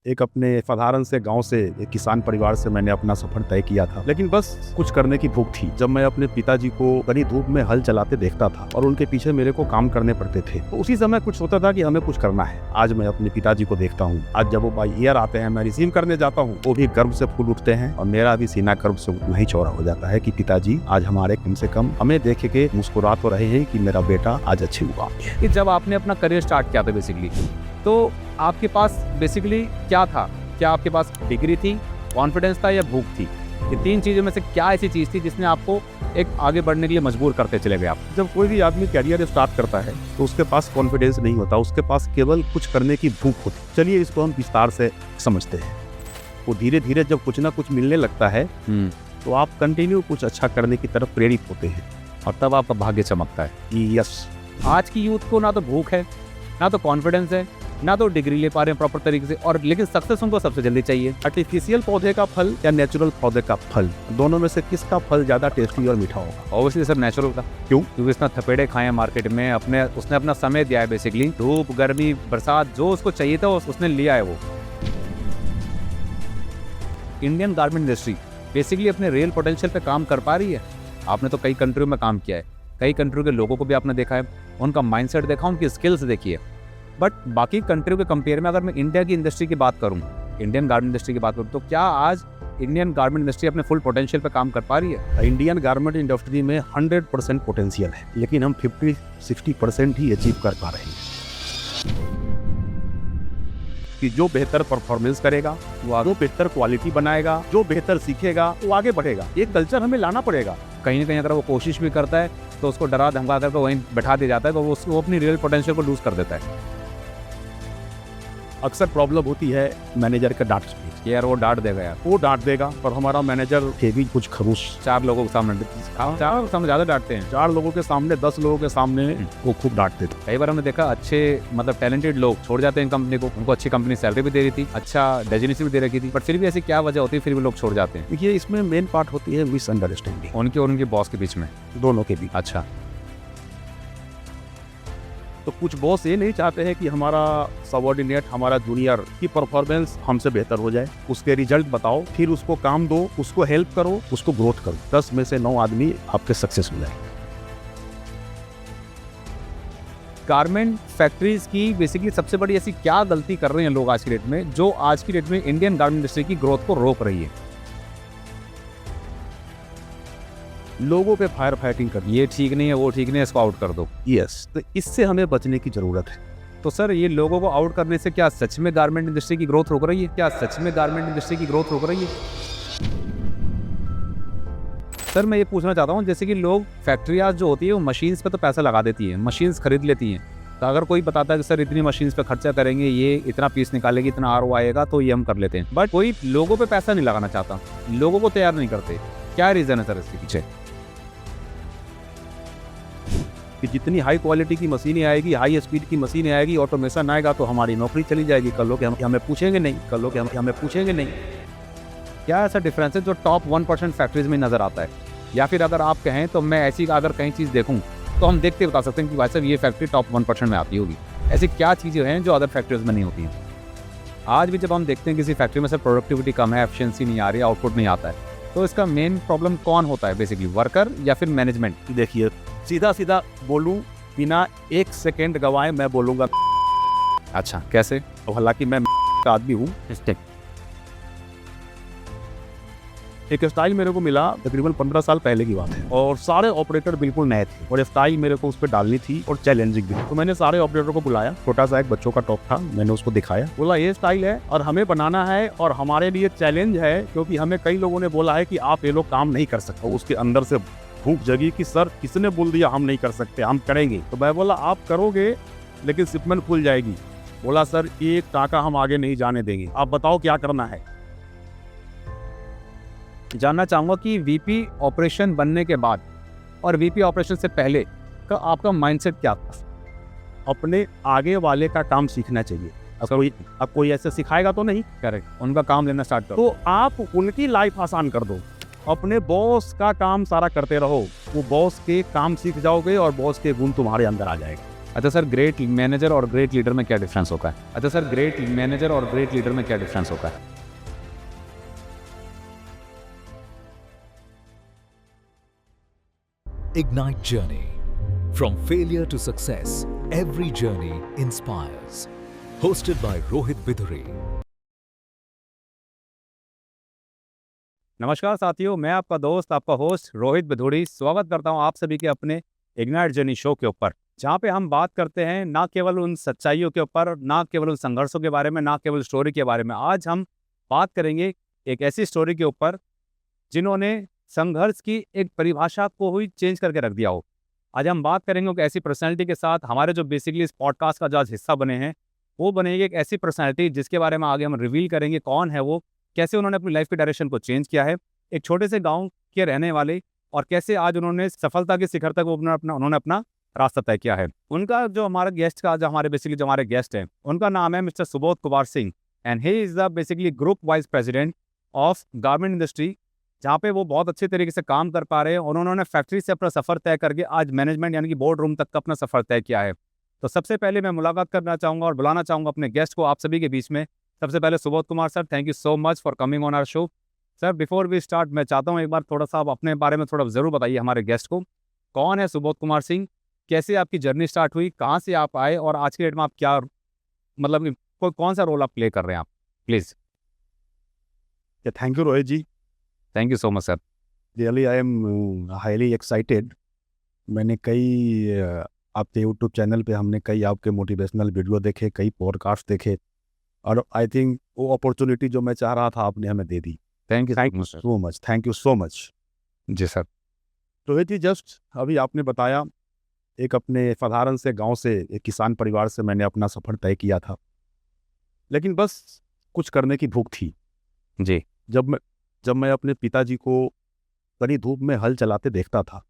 एक अपने साधारण से गांव से एक किसान परिवार से मैंने अपना सफर तय किया था, लेकिन बस कुछ करने की भूख थी। जब मैं अपने पिताजी को कड़ी धूप में हल चलाते देखता था और उनके पीछे मेरे को काम करने पड़ते थे, तो उसी समय कुछ होता था कि हमें कुछ करना है। आज मैं अपने पिताजी को देखता हूँ। आज जब वो बाई एयर आते हैं, मैं रिसीव करने जाता हूँ, वो भी गर्व से फूल उठते हैं और मेरा भी सीना गर्व से उतना ही चौड़ा हो जाता है कि पिताजी आज हमारे कम से कम हमें देख के मुस्कुरा तो रहे हैं कि मेरा बेटा आज अच्छे हुआ। कि जब आपने अपना करियर स्टार्ट किया था बेसिकली, तो आपके पास बेसिकली क्या था? क्या आपके पास डिग्री थी, कॉन्फिडेंस था या भूख थी? ये तीन चीज़ों में से क्या ऐसी चीज़ थी जिसने आपको एक आगे बढ़ने के लिए मजबूर करते चले गए आप? जब कोई भी आदमी कैरियर स्टार्ट करता है तो उसके पास कॉन्फिडेंस नहीं होता, उसके पास केवल कुछ करने की भूख होती। चलिए इसको हम विस्तार से समझते हैं। वो धीरे धीरे जब कुछ ना कुछ मिलने लगता है तो आप कंटिन्यू कुछ अच्छा करने की तरफ प्रेरित होते हैं और तब आपका भाग्य चमकता है। यस। आज की यूथ को ना तो भूख है, ना तो कॉन्फिडेंस है, ना तो डिग्री ले पा रहे हैं प्रॉपर तरीके से, और लेकिन सक्सेस उनको सबसे जल्दी चाहिए। आर्टिफिशियल पौधे का फल या नेचुरल पौधे का फल, दोनों में से किसका फल ज्यादा टेस्टी और मीठा होगा? ऑब्वियसली सर नेचुरल का। क्यों? क्योंकि इसने थपेड़े खाए हैं मार्केट में, उसने अपना समय दिया है। बेसिकली धूप, गर्मी, बरसात जो उसको चाहिए था उसने लिया है। वो इंडियन गारमेंट इंडस्ट्री बेसिकली अपने रियल पोटेंशियल पे काम कर पा रही है। आपने तो कई कंट्रियों में काम किया है, कई कंट्रियों के लोगों को भी आपने देखा है, उनका माइंडसेट देखा, उनकी स्किल्स देखी है। बट बाकी कंट्रियों के कंपेयर में अगर मैं इंडिया की इंडस्ट्री की बात करूं, इंडियन गारमेंट इंडस्ट्री की बात करूं, तो क्या आज इंडियन गारमेंट इंडस्ट्री अपने फुल पोटेंशियल पे काम कर पा रही है? इंडियन गारमेंट इंडस्ट्री में 100% पोटेंशियल है, लेकिन हम 50-60% ही अचीव कर पा रहे हैं। कि जो बेहतर परफॉर्मेंस करेगा, जो बेहतर क्वालिटी बनाएगा, जो बेहतर सीखेगा, वो आगे बढ़ेगा। एक कल्चर हमें लाना पड़ेगा। कहीं ना कहीं अगर वो कोशिश भी करता है तो उसको डरा धमका करके वहीं बैठा दिया जाता है, तो वो अपनी रियल पोटेंशियल को लूज कर देता है। अक्सर प्रॉब्लम होती है मैनेजर का डांट स्पीच। यार वो डांट देगा, यार वो डांट देगा, पर हमारा मैनेजर थे भी कुछ खरूश। 4 लोगों के सामने ज़्यादा डांटते हैं। 4 लोगों के सामने, 10 लोगों के सामने वो खूब डांटते थे। कई बार हमने देखा अच्छे मतलब टैलेंटेड लोग छोड़ जाते हैं कंपनी को। उनको अच्छी कंपनी सैलरी भी दे रही थी, अच्छा डेजिग्नेशन भी दे रखी थी, बट फिर भी ऐसी क्या वजह होती है फिर भी लोग छोड़ जाते हैं? देखिए, इसमें मेन पार्ट होती है मिसअंडरस्टैंडिंग उनके और उनके बॉस के बीच में, दोनों के बीच। अच्छा, तो कुछ बॉस ये नहीं चाहते हैं कि हमारा सबऑर्डिनेट, हमारा जूनियर की परफॉर्मेंस हमसे बेहतर हो जाए। उसके रिजल्ट बताओ, फिर उसको काम दो, उसको हेल्प करो, उसको ग्रोथ करो। 10 में से 9 आदमी आपके सक्सेस हो जाए। गारमेंट फैक्ट्रीज की बेसिकली सबसे बड़ी ऐसी क्या गलती कर रहे हैं लोग आज की डेट में, जो आज की डेट में इंडियन गारमेंट इंडस्ट्री की ग्रोथ को रोक रही है? लोगों पे फायर फाइटिंग कर, ये ठीक नहीं है, वो ठीक नहीं है, इसको आउट कर दो। यस, तो इससे हमें बचने की जरूरत है। तो सर ये लोगों को आउट करने से क्या सच में गारमेंट इंडस्ट्री की ग्रोथ रोक रही है? क्या सच में गारमेंट इंडस्ट्री की ग्रोथ रोक रही है? सर मैं ये पूछना चाहता हूँ, जैसे कि लोग फैक्ट्रियाँ जो होती है वो मशीन्स पे तो पैसा लगा देती है, मशीन्स खरीद लेती हैं। तो अगर कोई बताता है कि सर इतनी मशीन्स पे खर्चा करेंगे, ये इतना पीस निकालेगी, इतना ROI आएगा, तो ये हम कर लेते हैं। बट कोई लोगों पे पैसा नहीं लगाना चाहता, लोगों को तैयार नहीं करते। क्या रीज़न है सर इसके पीछे? कि जितनी हाई क्वालिटी की मशीनें आएगी, हाई स्पीड की मशीनें आएगी, ऑटोमेशन आएगा, तो हमारी नौकरी चली जाएगी। कल लोग हमें पूछेंगे नहीं, कल लोग हमें पूछेंगे नहीं। क्या ऐसा डिफरेंस है जो टॉप 1% फैक्ट्रीज में नज़र आता है? या फिर अगर आप कहें तो मैं ऐसी अगर कहीं चीज़ देखूं तो हम देखते बता सकते हैं कि भाई साहब ये फैक्ट्री टॉप 1% में आती होगी। ऐसी क्या चीज़ें हैं जो अदर फैक्ट्रीज में नहीं होती हैं? आज भी जब हम देखते हैं किसी फैक्ट्री में से प्रोडक्टिविटी कम है, एफिशिएंसी नहीं आ रही, आउटपुट नहीं आता है, तो इसका मेन प्रॉब्लम कौन होता है? बेसिकली वर्कर या फिर मैनेजमेंट? देखिए, सीधा सीधा बोलूं, बिना 1 सेकेंड गवाए मैं बोलूंगा। अच्छा, कैसे? हालांकि मैं का आदमी हूँ। एक स्टाइल मेरे को मिला तकरीबन 15 साल पहले की बात है, और सारे ऑपरेटर बिल्कुल नए थे और स्टाइल मेरे को उस पर डालनी थी और चैलेंजिंग भी। तो मैंने सारे ऑपरेटर को बुलाया, छोटा सा एक बच्चों का टॉप था, मैंने उसको दिखाया, बोला ये स्टाइल है और हमें बनाना है और हमारे लिए चैलेंज है, क्योंकि हमें कई लोगों ने बोला है कि आप ये लोग काम नहीं कर सकते। उसके अंदर से भूख जगी कि सर किसने बोल दिया हम नहीं कर सकते, हम करेंगे। तो मैं बोला आप करोगे लेकिन शिपमेंट खुल जाएगी। बोला सर एक टाका हम आगे नहीं जाने देंगे, आप बताओ क्या करना है। जानना चाहूँगा कि वीपी ऑपरेशन बनने के बाद और वीपी ऑपरेशन से पहले का आपका माइंडसेट क्या था? अपने आगे वाले का काम सीखना चाहिए। अब कोई ऐसे सिखाएगा तो नहीं। करेक्ट, उनका काम लेना स्टार्ट करो, तो आप उनकी लाइफ आसान कर दो। अपने बॉस का काम सारा करते रहो, वो बॉस के काम सीख जाओगे और बॉस के गुण तुम्हारे अंदर आ जाएगा। अच्छा सर, ग्रेट मैनेजर और ग्रेट लीडर में क्या डिफरेंस होता है? अच्छा सर, ग्रेट मैनेजर और ग्रेट लीडर में क्या डिफरेंस होता है? Ignite Journey. From failure to success, every journey inspires. Hosted by Rohit Biduri. नमस्कार साथियों, मैं आपका दोस्त, आपका होस्ट रोहित बिधूड़ी स्वागत करता हूं आप सभी के अपने इग्नाइट जर्नी शो के ऊपर, जहां पे हम बात करते हैं ना केवल उन सच्चाइयों के ऊपर, ना केवल उन संघर्षों के बारे में, ना केवल स्टोरी के बारे में। आज हम बात करेंगे एक ऐसी स्टोरी के ऊपर जिन्होंने संघर्ष की एक परिभाषा को ही चेंज करके रख दिया हो। आज हम बात करेंगे एक ऐसी पर्सनैलिटी के साथ, हमारे जो बेसिकली इस पॉडकास्ट का जो आज हिस्सा बने हैं, वो बनेगी एक ऐसी पर्सनैलिटी जिसके बारे में आगे हम रिवील करेंगे कौन है वो, कैसे उन्होंने अपनी लाइफ के डायरेक्शन को चेंज किया है, एक छोटे से गांव के रहने वाले, और कैसे आज उन्होंने सफलता के शिखर तक उन्होंने अपना रास्ता तय किया है। उनका जो हमारे गेस्ट का जो हमारे बेसिकली जो हमारे गेस्ट हैं, उनका नाम है mister Subodh Kumar Singh, and he is the basically group vice president of garment industry, जहाँ पे वो बहुत अच्छे तरीके से काम कर पा रहे हैं, और उन्होंने फैक्ट्री से अपना सफ़र तय करके आज मैनेजमेंट यानी कि बोर्ड रूम तक का अपना सफ़र तय किया है। तो सबसे पहले मैं मुलाकात करना चाहूँगा और बुलाना चाहूँगा अपने गेस्ट को आप सभी के बीच में। सबसे पहले Subodh Kumar sir, thank you so much for coming on our show. Sir, before we start, मैं चाहता हूँ एक बार थोड़ा सा आप अपने बारे में थोड़ा ज़रूर बताइए हमारे गेस्ट को। कौन है सुबोध कुमार सिंह, कैसे आपकी जर्नी स्टार्ट हुई, कहाँ से आप आए, और आज के डेट में आप क्या मतलब कौन सा रोल आप प्ले कर रहे हैं आप, please. Thank you Rohit ji, thank you so much sir. Really I am highly excited. मैंने कई आपके यूट्यूब चैनल पे हमने कई आपके मोटिवेशनल वीडियो देखे, कई पॉडकास्ट देखे, और आई थिंक वो अपॉर्चुनिटी जो मैं चाह रहा था आपने हमें दे दी। Thank you sir. So much, thank you so much. जी सर। रोहित जी, जस्ट अभी आपने बताया एक अपने साधारण से गांव से, एक किसान परिवार से मैंने अपना सफ़र तय किया था, लेकिन बस कुछ करने की भूख थी। जी। जब मैं अपने पिताजी को कड़ी धूप में हल चलाते देखता था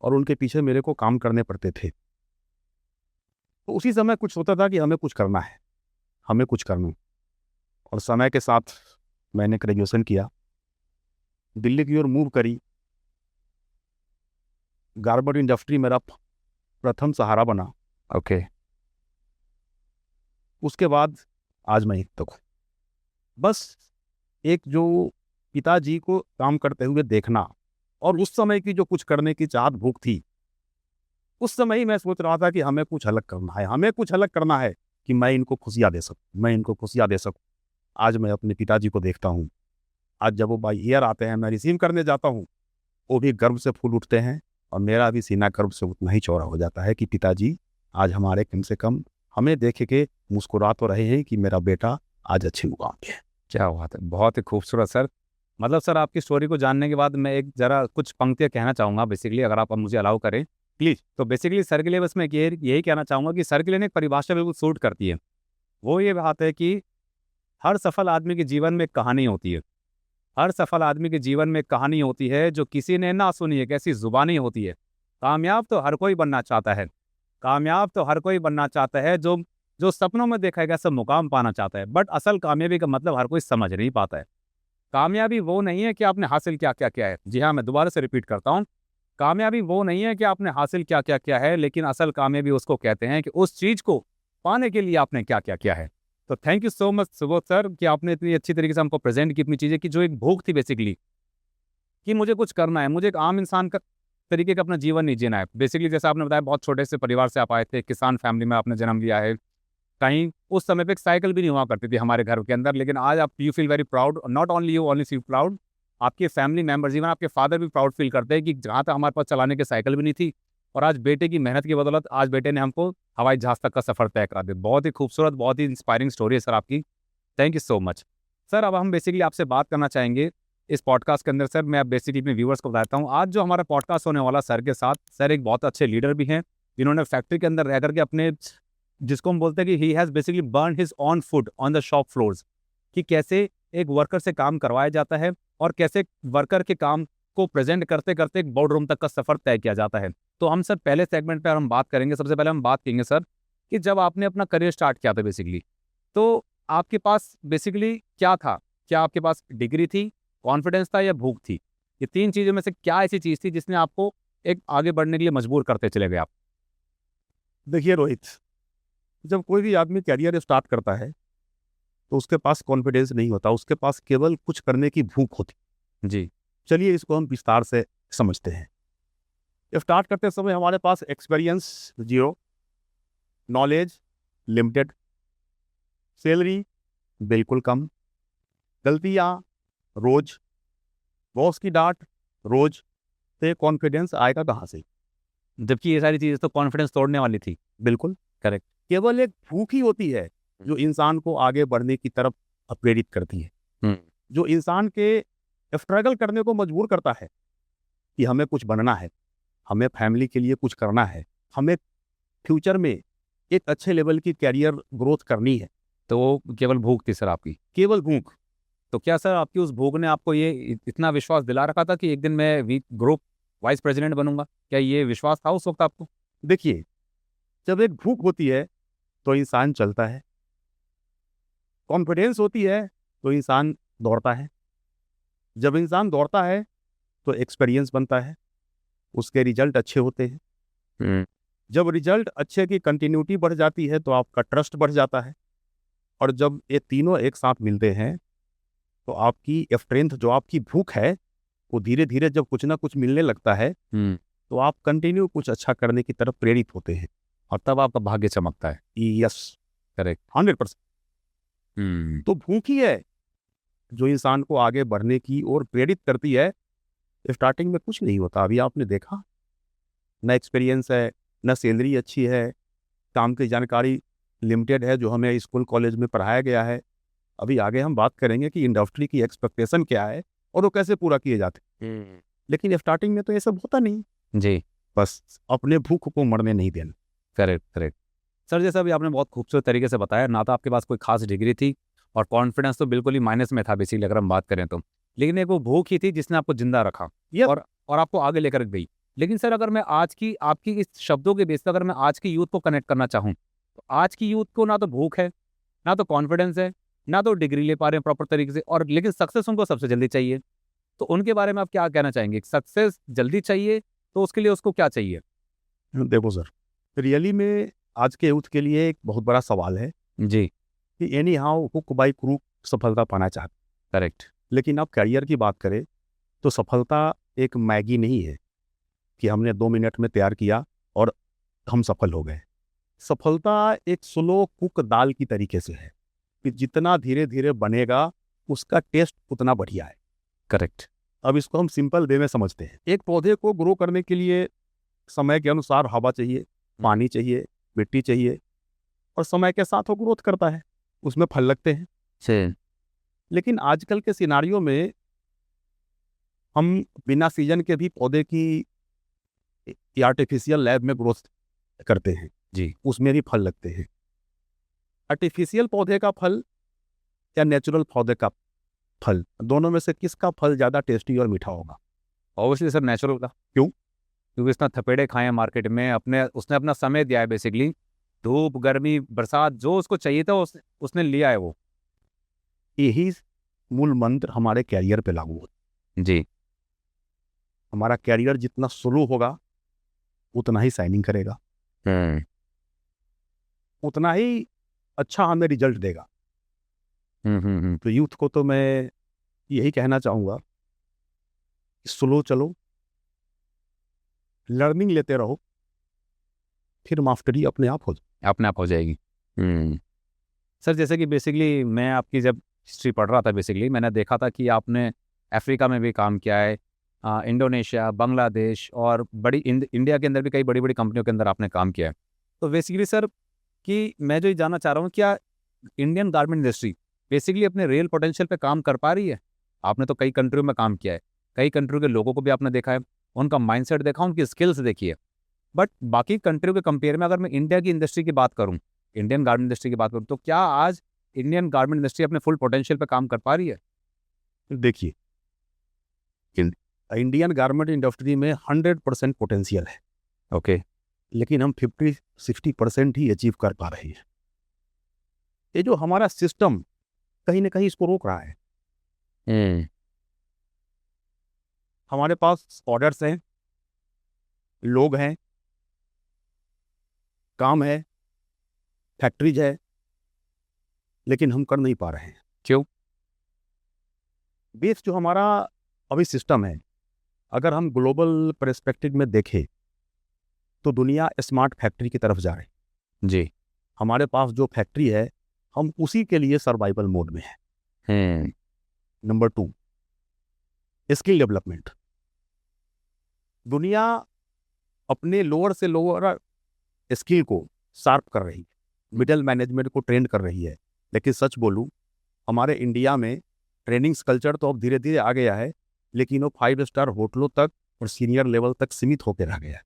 और उनके पीछे मेरे को काम करने पड़ते थे, तो उसी समय कुछ होता था कि हमें कुछ करना है, हमें कुछ करना। और समय के साथ मैंने ग्रेजुएशन किया, दिल्ली की ओर मूव करी, गारमेंट इंडस्ट्री मेरा प्रथम सहारा बना। ओके। उसके बाद आज मैं एक तक हूँ। बस एक जो पिताजी को काम करते हुए देखना, और उस समय की जो कुछ करने की चाहत भूख थी, उस समय ही मैं सोच रहा था कि हमें कुछ अलग करना है, हमें कुछ अलग करना है कि मैं इनको खुशियाँ दे सकूँ, मैं इनको खुशियाँ दे सकूँ। आज मैं अपने पिताजी को देखता हूँ, आज जब वो बाई एयर आते हैं, मैं रिसीव करने जाता हूँ, वो भी गर्व से फूल उठते हैं, और मेरा भी सीना गर्व से उतना ही चौड़ा हो जाता है कि पिताजी आज हमारे कम से कम हमें देख के मुस्कुरा तो रहे हैं कि मेरा बेटा आज अच्छे मुकाम पे है। क्या बात है, बहुत ही खूबसूरत सर। मतलब सर, आपकी स्टोरी को जानने के बाद मैं एक ज़रा कुछ पंक्तियाँ कहना चाहूँगा बेसिकली, अगर आप मुझे अलाउ करें प्लीज़। तो बेसिकली सर के लिए बस मैं यही कहना चाहूँगा कि सर के लिए एक परिभाषा बिल्कुल सूट करती है। वो ये बात है कि हर सफल आदमी के जीवन में एक कहानी होती है, हर सफल आदमी के जीवन में एक कहानी होती है जो किसी ने ना सुनी है, कैसी ज़ुबानी होती है। कामयाब तो हर कोई बनना चाहता है, कामयाब तो हर कोई बनना चाहता है, जो जो सपनों में देखा गया सब मुकाम पाना चाहता है, बट असल कामयाबी का मतलब हर कोई समझ नहीं पाता है। कामयाबी वो नहीं है कि आपने हासिल क्या क्या किया है। जी हाँ, मैं दोबारा से रिपीट करता हूँ, कामयाबी वो नहीं है कि आपने हासिल क्या क्या किया है, लेकिन असल कामयाबी उसको कहते हैं कि उस चीज़ को पाने के लिए आपने क्या क्या किया है। तो thank you so much Subodh sir कि आपने इतनी अच्छी तरीके से हमको प्रेजेंट की अपनी चीज़ें, की जो एक भूख थी बेसिकली कि मुझे कुछ करना है, मुझे एक आम इंसान का तरीके का अपना जीवन नहीं जीना है। बेसिकली जैसा आपने बताया, बहुत छोटे से परिवार से आप आए थे, किसान फैमिली में आपने जन्म लिया है। कहीं उस समय पे एक साइकिल भी नहीं हुआ करती थी हमारे घर के अंदर, लेकिन आज आप you feel very proud, not only you only feel proud, आपके फैमिली मेंबर्स, इवन आपके फादर भी प्राउड फील करते हैं कि जहाँ तक हमारे पास चलाने की साइकिल भी नहीं थी, और आज बेटे की मेहनत की बदौलत आज बेटे ने हमको हवाई जहाज़ तक का सफ़र तय करा दिया। बहुत ही खूबसूरत, बहुत ही इंस्पायरिंग स्टोरी है सर आपकी। Thank you so much sir. अब हम बेसिकली आपसे बात करना चाहेंगे इस पॉडकास्ट के अंदर। सर, मैं अब बेसिकली अपने व्यूअर्स को बताता हूँ, आज जो हमारा पॉडकास्ट होने वाला सर के साथ, सर एक बहुत अच्छे लीडर भी हैं, जिन्होंने फैक्ट्री के अंदर रह करके अपने, जिसको हम बोलते हैं कि he has basically burn his on food on the shop floors, कि कैसे एक वर्कर से काम करवाया जाता है और कैसे वर्कर के काम को प्रेजेंट करते करते एक बोर्ड रूम तक का सफ़र तय किया जाता है। तो हम सर पहले सेगमेंट पर हम बात करेंगे। सबसे पहले हम बात करेंगे सर कि जब आपने अपना करियर स्टार्ट किया था बेसिकली, तो आपके पास बेसिकली क्या था? क्या आपके पास डिग्री थी, कॉन्फिडेंस था, या भूख थी? ये तीन चीज़ों में से क्या ऐसी चीज़ थी जिसने आपको एक आगे बढ़ने के लिए मजबूर करते चले गए आप? देखिए रोहित, जब कोई भी आदमी कैरियर स्टार्ट करता है तो उसके पास कॉन्फिडेंस नहीं होता, उसके पास केवल कुछ करने की भूख होती। जी। चलिए इसको हम विस्तार से समझते हैं। स्टार्ट करते समय हमारे पास experience zero, knowledge limited, salary बिल्कुल कम, गलतियाँ रोज, बॉस की डांट रोज, तो कॉन्फिडेंस आएगा कहाँ से? जबकि ये सारी चीज़ें तो कॉन्फिडेंस तोड़ने वाली थी। बिल्कुल करेक्ट। केवल एक भूख ही होती है जो इंसान को आगे बढ़ने की तरफ प्रेरित करती है, जो इंसान के स्ट्रगल करने को मजबूर करता है कि हमें कुछ बनना है, हमें फैमिली के लिए कुछ करना है, हमें फ्यूचर में एक अच्छे लेवल की कैरियर ग्रोथ करनी है। तो वो केवल भूख थी सर आपकी। केवल भूख। तो क्या सर आपकी उस भूख ने आपको ये इतना विश्वास दिला रखा था कि एक दिन मैं वीक ग्रुप वाइस प्रेसिडेंट बनूंगा? क्या ये विश्वास था उस वक्त आपको? देखिए, जब एक भूख होती है तो इंसान चलता है, कॉन्फिडेंस होती है तो इंसान दौड़ता है, जब इंसान दौड़ता है तो एक्सपीरियंस बनता है, उसके रिजल्ट अच्छे होते हैं, जब रिजल्ट अच्छे की कंटिन्यूटी बढ़ जाती है तो आपका ट्रस्ट बढ़ जाता है, और जब ये तीनों एक साथ मिलते हैं तो आपकी स्ट्रेंथ, जो आपकी भूख है, वो धीरे धीरे जब कुछ ना कुछ मिलने लगता है तो आप कंटिन्यू कुछ अच्छा करने की तरफ प्रेरित होते हैं। और तब आपका भाग्य चमकता है। Yes, correct. 100%। तो भूख ही है जो इंसान को आगे बढ़ने की ओर प्रेरित करती है। स्टार्टिंग में कुछ नहीं होता, अभी आपने देखा, न एक्सपीरियंस है, न सैलरी अच्छी है, काम की जानकारी लिमिटेड है जो हमें स्कूल कॉलेज में पढ़ाया गया है। अभी आगे हम बात करेंगे कि इंडस्ट्री की एक्सपेक्टेशन क्या है और वो कैसे पूरा किए जाते हैं, लेकिन स्टार्टिंग में तो ये सब होता नहीं। जी। बस अपने भूख को मरने नहीं देना। Correct correct. सर जैसा अभी आपने बहुत खूबसूरत तरीके से बताया, ना तो आपके पास कोई खास डिग्री थी और कॉन्फिडेंस तो बिल्कुल ही माइनस में था बेसिकली अगर हम बात करें तो, लेकिन एक वो भूख ही थी जिसने आपको जिंदा रखा Yep. और आपको आगे लेकर गई। लेकिन सर अगर मैं आज की आपकी इस शब्दों के बेस पर अगर मैं आज की यूथ को कनेक्ट करना चाहूँ, तो आज की यूथ को ना तो भूख है, ना तो कॉन्फिडेंस है, ना तो डिग्री ले पा रहे हैं प्रॉपर तरीके से, और लेकिन सक्सेस उनको सबसे जल्दी चाहिए। तो उनके बारे में आप क्या कहना चाहेंगे? सक्सेस जल्दी चाहिए तो उसके लिए उसको क्या चाहिए? देखो सर, रियली में आज के यूथ के लिए एक बहुत बड़ा सवाल है जी। कि any how hook by crook सफलता पाना चाहते, करेक्ट। लेकिन आप करियर की बात करें तो सफलता एक मैगी नहीं है कि हमने 2 मिनट में तैयार किया और हम सफल हो गए। सफलता एक स्लो कुक दाल की तरीके से है कि जितना धीरे धीरे बनेगा उसका टेस्ट उतना बढ़िया है। करेक्ट। अब इसको हम सिंपल वे में समझते हैं। एक पौधे को ग्रो करने के लिए समय के अनुसार हवा चाहिए, पानी चाहिए, मिट्टी चाहिए, और समय के साथ वो ग्रोथ करता है, उसमें फल लगते हैं। से लेकिन आजकल के सिनारियों में हम बिना सीजन के भी पौधे की आर्टिफिशियल लैब में ग्रोथ करते हैं जी। उसमें भी फल लगते हैं। आर्टिफिशियल पौधे का फल या नेचुरल पौधे का फल, दोनों में से किसका फल ज़्यादा टेस्टी और मीठा होगा? ऑब्वियसली सर नेचुरल का। क्यों? क्योंकि इसने थपेड़े खाए हैं मार्केट में, उसने अपना समय दिया है बेसिकली, धूप गर्मी बरसात जो उसको चाहिए था उसने लिया है वो। यही मूल मंत्र हमारे कैरियर पे लागू होता जी। है। हमारा कैरियर जितना स्लो होगा उतना ही शाइनिंग करेगा, उतना ही अच्छा हमें रिजल्ट देगा। तो यूथ को तो मैं यही कहना चाहूँगा, स्लो चलो, लर्निंग लेते रहो, फिर मास्टरी अपने आप हो जाए। अपने आप हो जाएगी। सर जैसे कि बेसिकली मैं आपकी जब हिस्ट्री पढ़ रहा था बेसिकली मैंने देखा था कि आपने अफ्रीका में भी काम किया है, इंडोनेशिया, बांग्लादेश और इंडिया के अंदर भी कई बड़ी बड़ी कंपनियों के अंदर आपने काम किया है। तो बेसिकली सर कि मैं जो ये जानना चाह रहा हूँ, क्या इंडियन गारमेंट इंडस्ट्री बेसिकली अपने रियल पोटेंशियल पे काम कर पा रही है? आपने तो कई कंट्रियों में काम किया है, कई कंट्रियों के लोगों को भी आपने देखा है, उनका माइंडसेट देखा, उनकी स्किल्स देखी है, बट बाकी कंट्रियों के कंपेयर में अगर मैं इंडिया की इंडस्ट्री की बात करूं, इंडियन गारमेंट इंडस्ट्री की बात करूं, तो क्या आज इंडियन गारमेंट इंडस्ट्री अपने फुल पोटेंशियल पे काम कर पा रही है? देखिए, इंडियन गारमेंट इंडस्ट्री में 100% पोटेंशियल है, ओके। लेकिन हम 50-60% ही अचीव कर पा रहे हैं। ये जो हमारा सिस्टम कहीं ना कहीं इसको रोक रहा है। हमारे पास ऑर्डर्स हैं, लोग हैं, काम है, फैक्ट्रीज है, लेकिन हम कर नहीं पा रहे हैं। क्यों? बेस जो हमारा अभी सिस्टम है, अगर हम ग्लोबल पर्सपेक्टिव में देखें तो दुनिया स्मार्ट फैक्ट्री की तरफ जा रही है। जी। हमारे पास जो फैक्ट्री है, हम उसी के लिए सर्वाइवल मोड में हैं। Number 2, skill development. दुनिया अपने लोअर से लोअर स्किल को शार्प कर रही है, मिडिल मैनेजमेंट को ट्रेन कर रही है। लेकिन सच बोलूं, हमारे इंडिया में ट्रेनिंग्स कल्चर तो अब धीरे धीरे आ गया है, लेकिन वो 5 स्टार होटलों तक और सीनियर लेवल तक सीमित होकर रह गया है।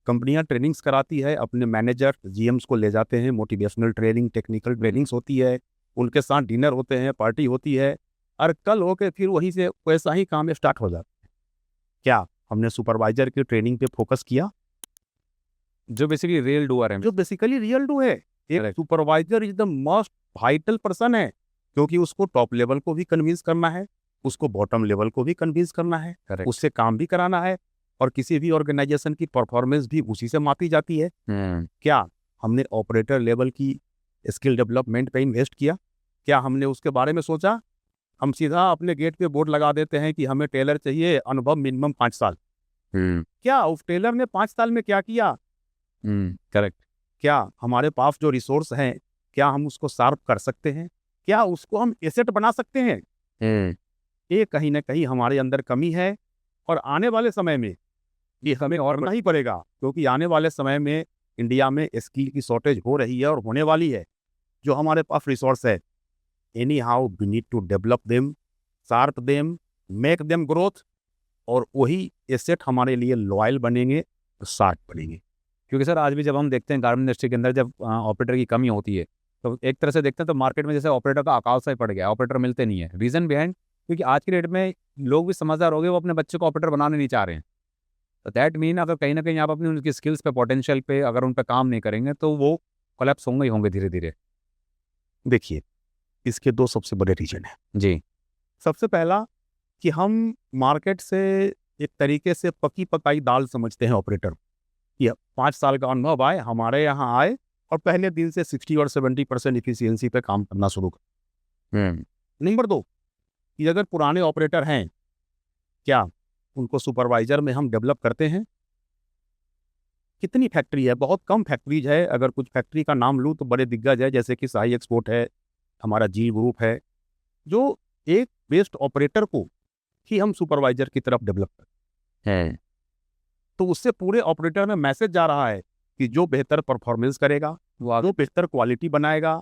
कंपनियां ट्रेनिंग्स कराती है, अपने मैनेजर जीएम्स को ले जाते हैं, मोटिवेशनल ट्रेनिंग, टेक्निकल ट्रेनिंग्स होती है, उनके साथ डिनर होते हैं, पार्टी होती है, और कल होके फिर वहीं से वैसा ही काम स्टार्ट हो जाता है। क्या हमने सुपरवाइजर की ट्रेनिंग पे फोकस किया? जो बेसिकली रियल डूअर है। जो बेसिकली रियल डू है, एक Correct. Supervisor is the most vital person है, क्योंकि उसको टॉप लेवल को भी कन्विंस करना है, उसको बॉटम लेवल को भी कन्विंस करना है, Correct. उससे काम भी कराना है, और किसी भी ऑर्गेनाइजेशन की परफॉर्मेंस भी उसी से मापी जाती है। क्या हमने ऑपरेटर लेवल की स्किल डेवलपमेंट पे इन्वेस्ट किया? क्या हमने उसके बारे में सोचा? हम सीधा अपने गेट पे बोर्ड लगा देते हैं कि हमें टेलर चाहिए, अनुभव मिनिमम 5 साल। क्या उस टेलर ने 5 साल में क्या किया? करेक्ट। क्या हमारे पास जो रिसोर्स हैं, क्या हम उसको शार्प कर सकते हैं? क्या उसको हम एसेट बना सकते हैं? ये कहीं ना कहीं हमारे अंदर कमी है, और आने वाले समय में ये हमें और करना ही पड़ेगा, क्योंकि आने वाले समय में इंडिया में स्किल की शॉर्टेज हो रही है और होने वाली है। जो हमारे पास रिसोर्स है, anyhow we need to develop them, sharp them, make them growth, और वही एसेट हमारे लिए लॉयल बनेंगे, शार्प बनेंगे। क्योंकि सर आज भी जब हम देखते हैं गारमेंट इंडस्ट्री के अंदर जब ऑपरेटर की कमी होती है, तो एक तरह से देखते हैं तो मार्केट में जैसे ऑपरेटर का अकाल सा ही पड़ गया, ऑपरेटर मिलते नहीं है। रीज़न बिहाइंड, क्योंकि आज की डेट में लोग भी समझदार हो गए, वो अपने बच्चे को ऑपरेटर बनाने नहीं चाह रहे हैं। तो दैट मीन अगर कहीं ना कहीं आप अपनी उनकी स्किल्स पे, पोटेंशियल पे अगर उन पर काम नहीं करेंगे तो वो कोलैप्स होंगे ही होंगे धीरे धीरे। देखिए, इसके 2 सबसे बड़े रीजन हैं। जी। सबसे पहला कि हम मार्केट से एक तरीके से पकी पकाई दाल समझते हैं ऑपरेटर। ये 5 साल का अनुभव आए, हमारे यहाँ आए, और पहले दिन से 60 और 70% इफिशियंसी पे काम करना शुरू कर। नंबर 2, कि अगर पुराने ऑपरेटर हैं, क्या उनको सुपरवाइजर में हम डेवलप करते हैं? कितनी फैक्ट्री है? बहुत कम फैक्ट्रीज है। अगर कुछ फैक्ट्री का नाम लूँ तो बड़े दिग्गज है, जैसे कि साई एक्सपोर्ट है, हमारा जी ग्रुप है, जो एक बेस्ट ऑपरेटर को ही हम सुपरवाइजर की तरफ डेवलप करते हैं। तो उससे पूरे ऑपरेटर में मैसेज जा रहा है कि जो बेहतर परफॉर्मेंस करेगा, जो बेहतर क्वालिटी बनाएगा,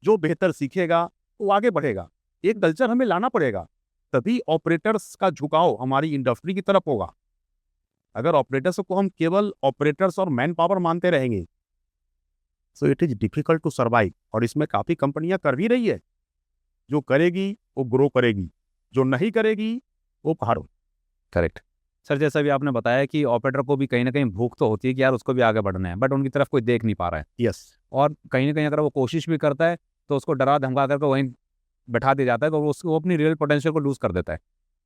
जो बेहतर सीखेगा, वो आगे बढ़ेगा। एक कल्चर हमें लाना पड़ेगा, तभी ऑपरेटर्स का झुकाव हमारी इंडस्ट्री की तरफ होगा। अगर ऑपरेटर्स को हम केवल ऑपरेटर्स और मैन पावर मानते रहेंगे, so it is difficult to survive. और इसमें काफ़ी कंपनियां कर भी रही है। जो करेगी वो ग्रो करेगी, जो नहीं करेगी वो बाहर हो। करेक्ट। सर जैसा भी आपने बताया कि ऑपरेटर को भी कहीं ना कहीं भूख तो होती है कि यार उसको भी आगे बढ़ना है, बट उनकी तरफ कोई देख नहीं पा रहा है। यस। और कहीं ना कहीं अगर वो कोशिश भी करता है तो उसको डरा धमका करके वहीं बैठा दिया जाता है, तो वो अपनी रियल पोटेंशियल को लूज़ कर देता है।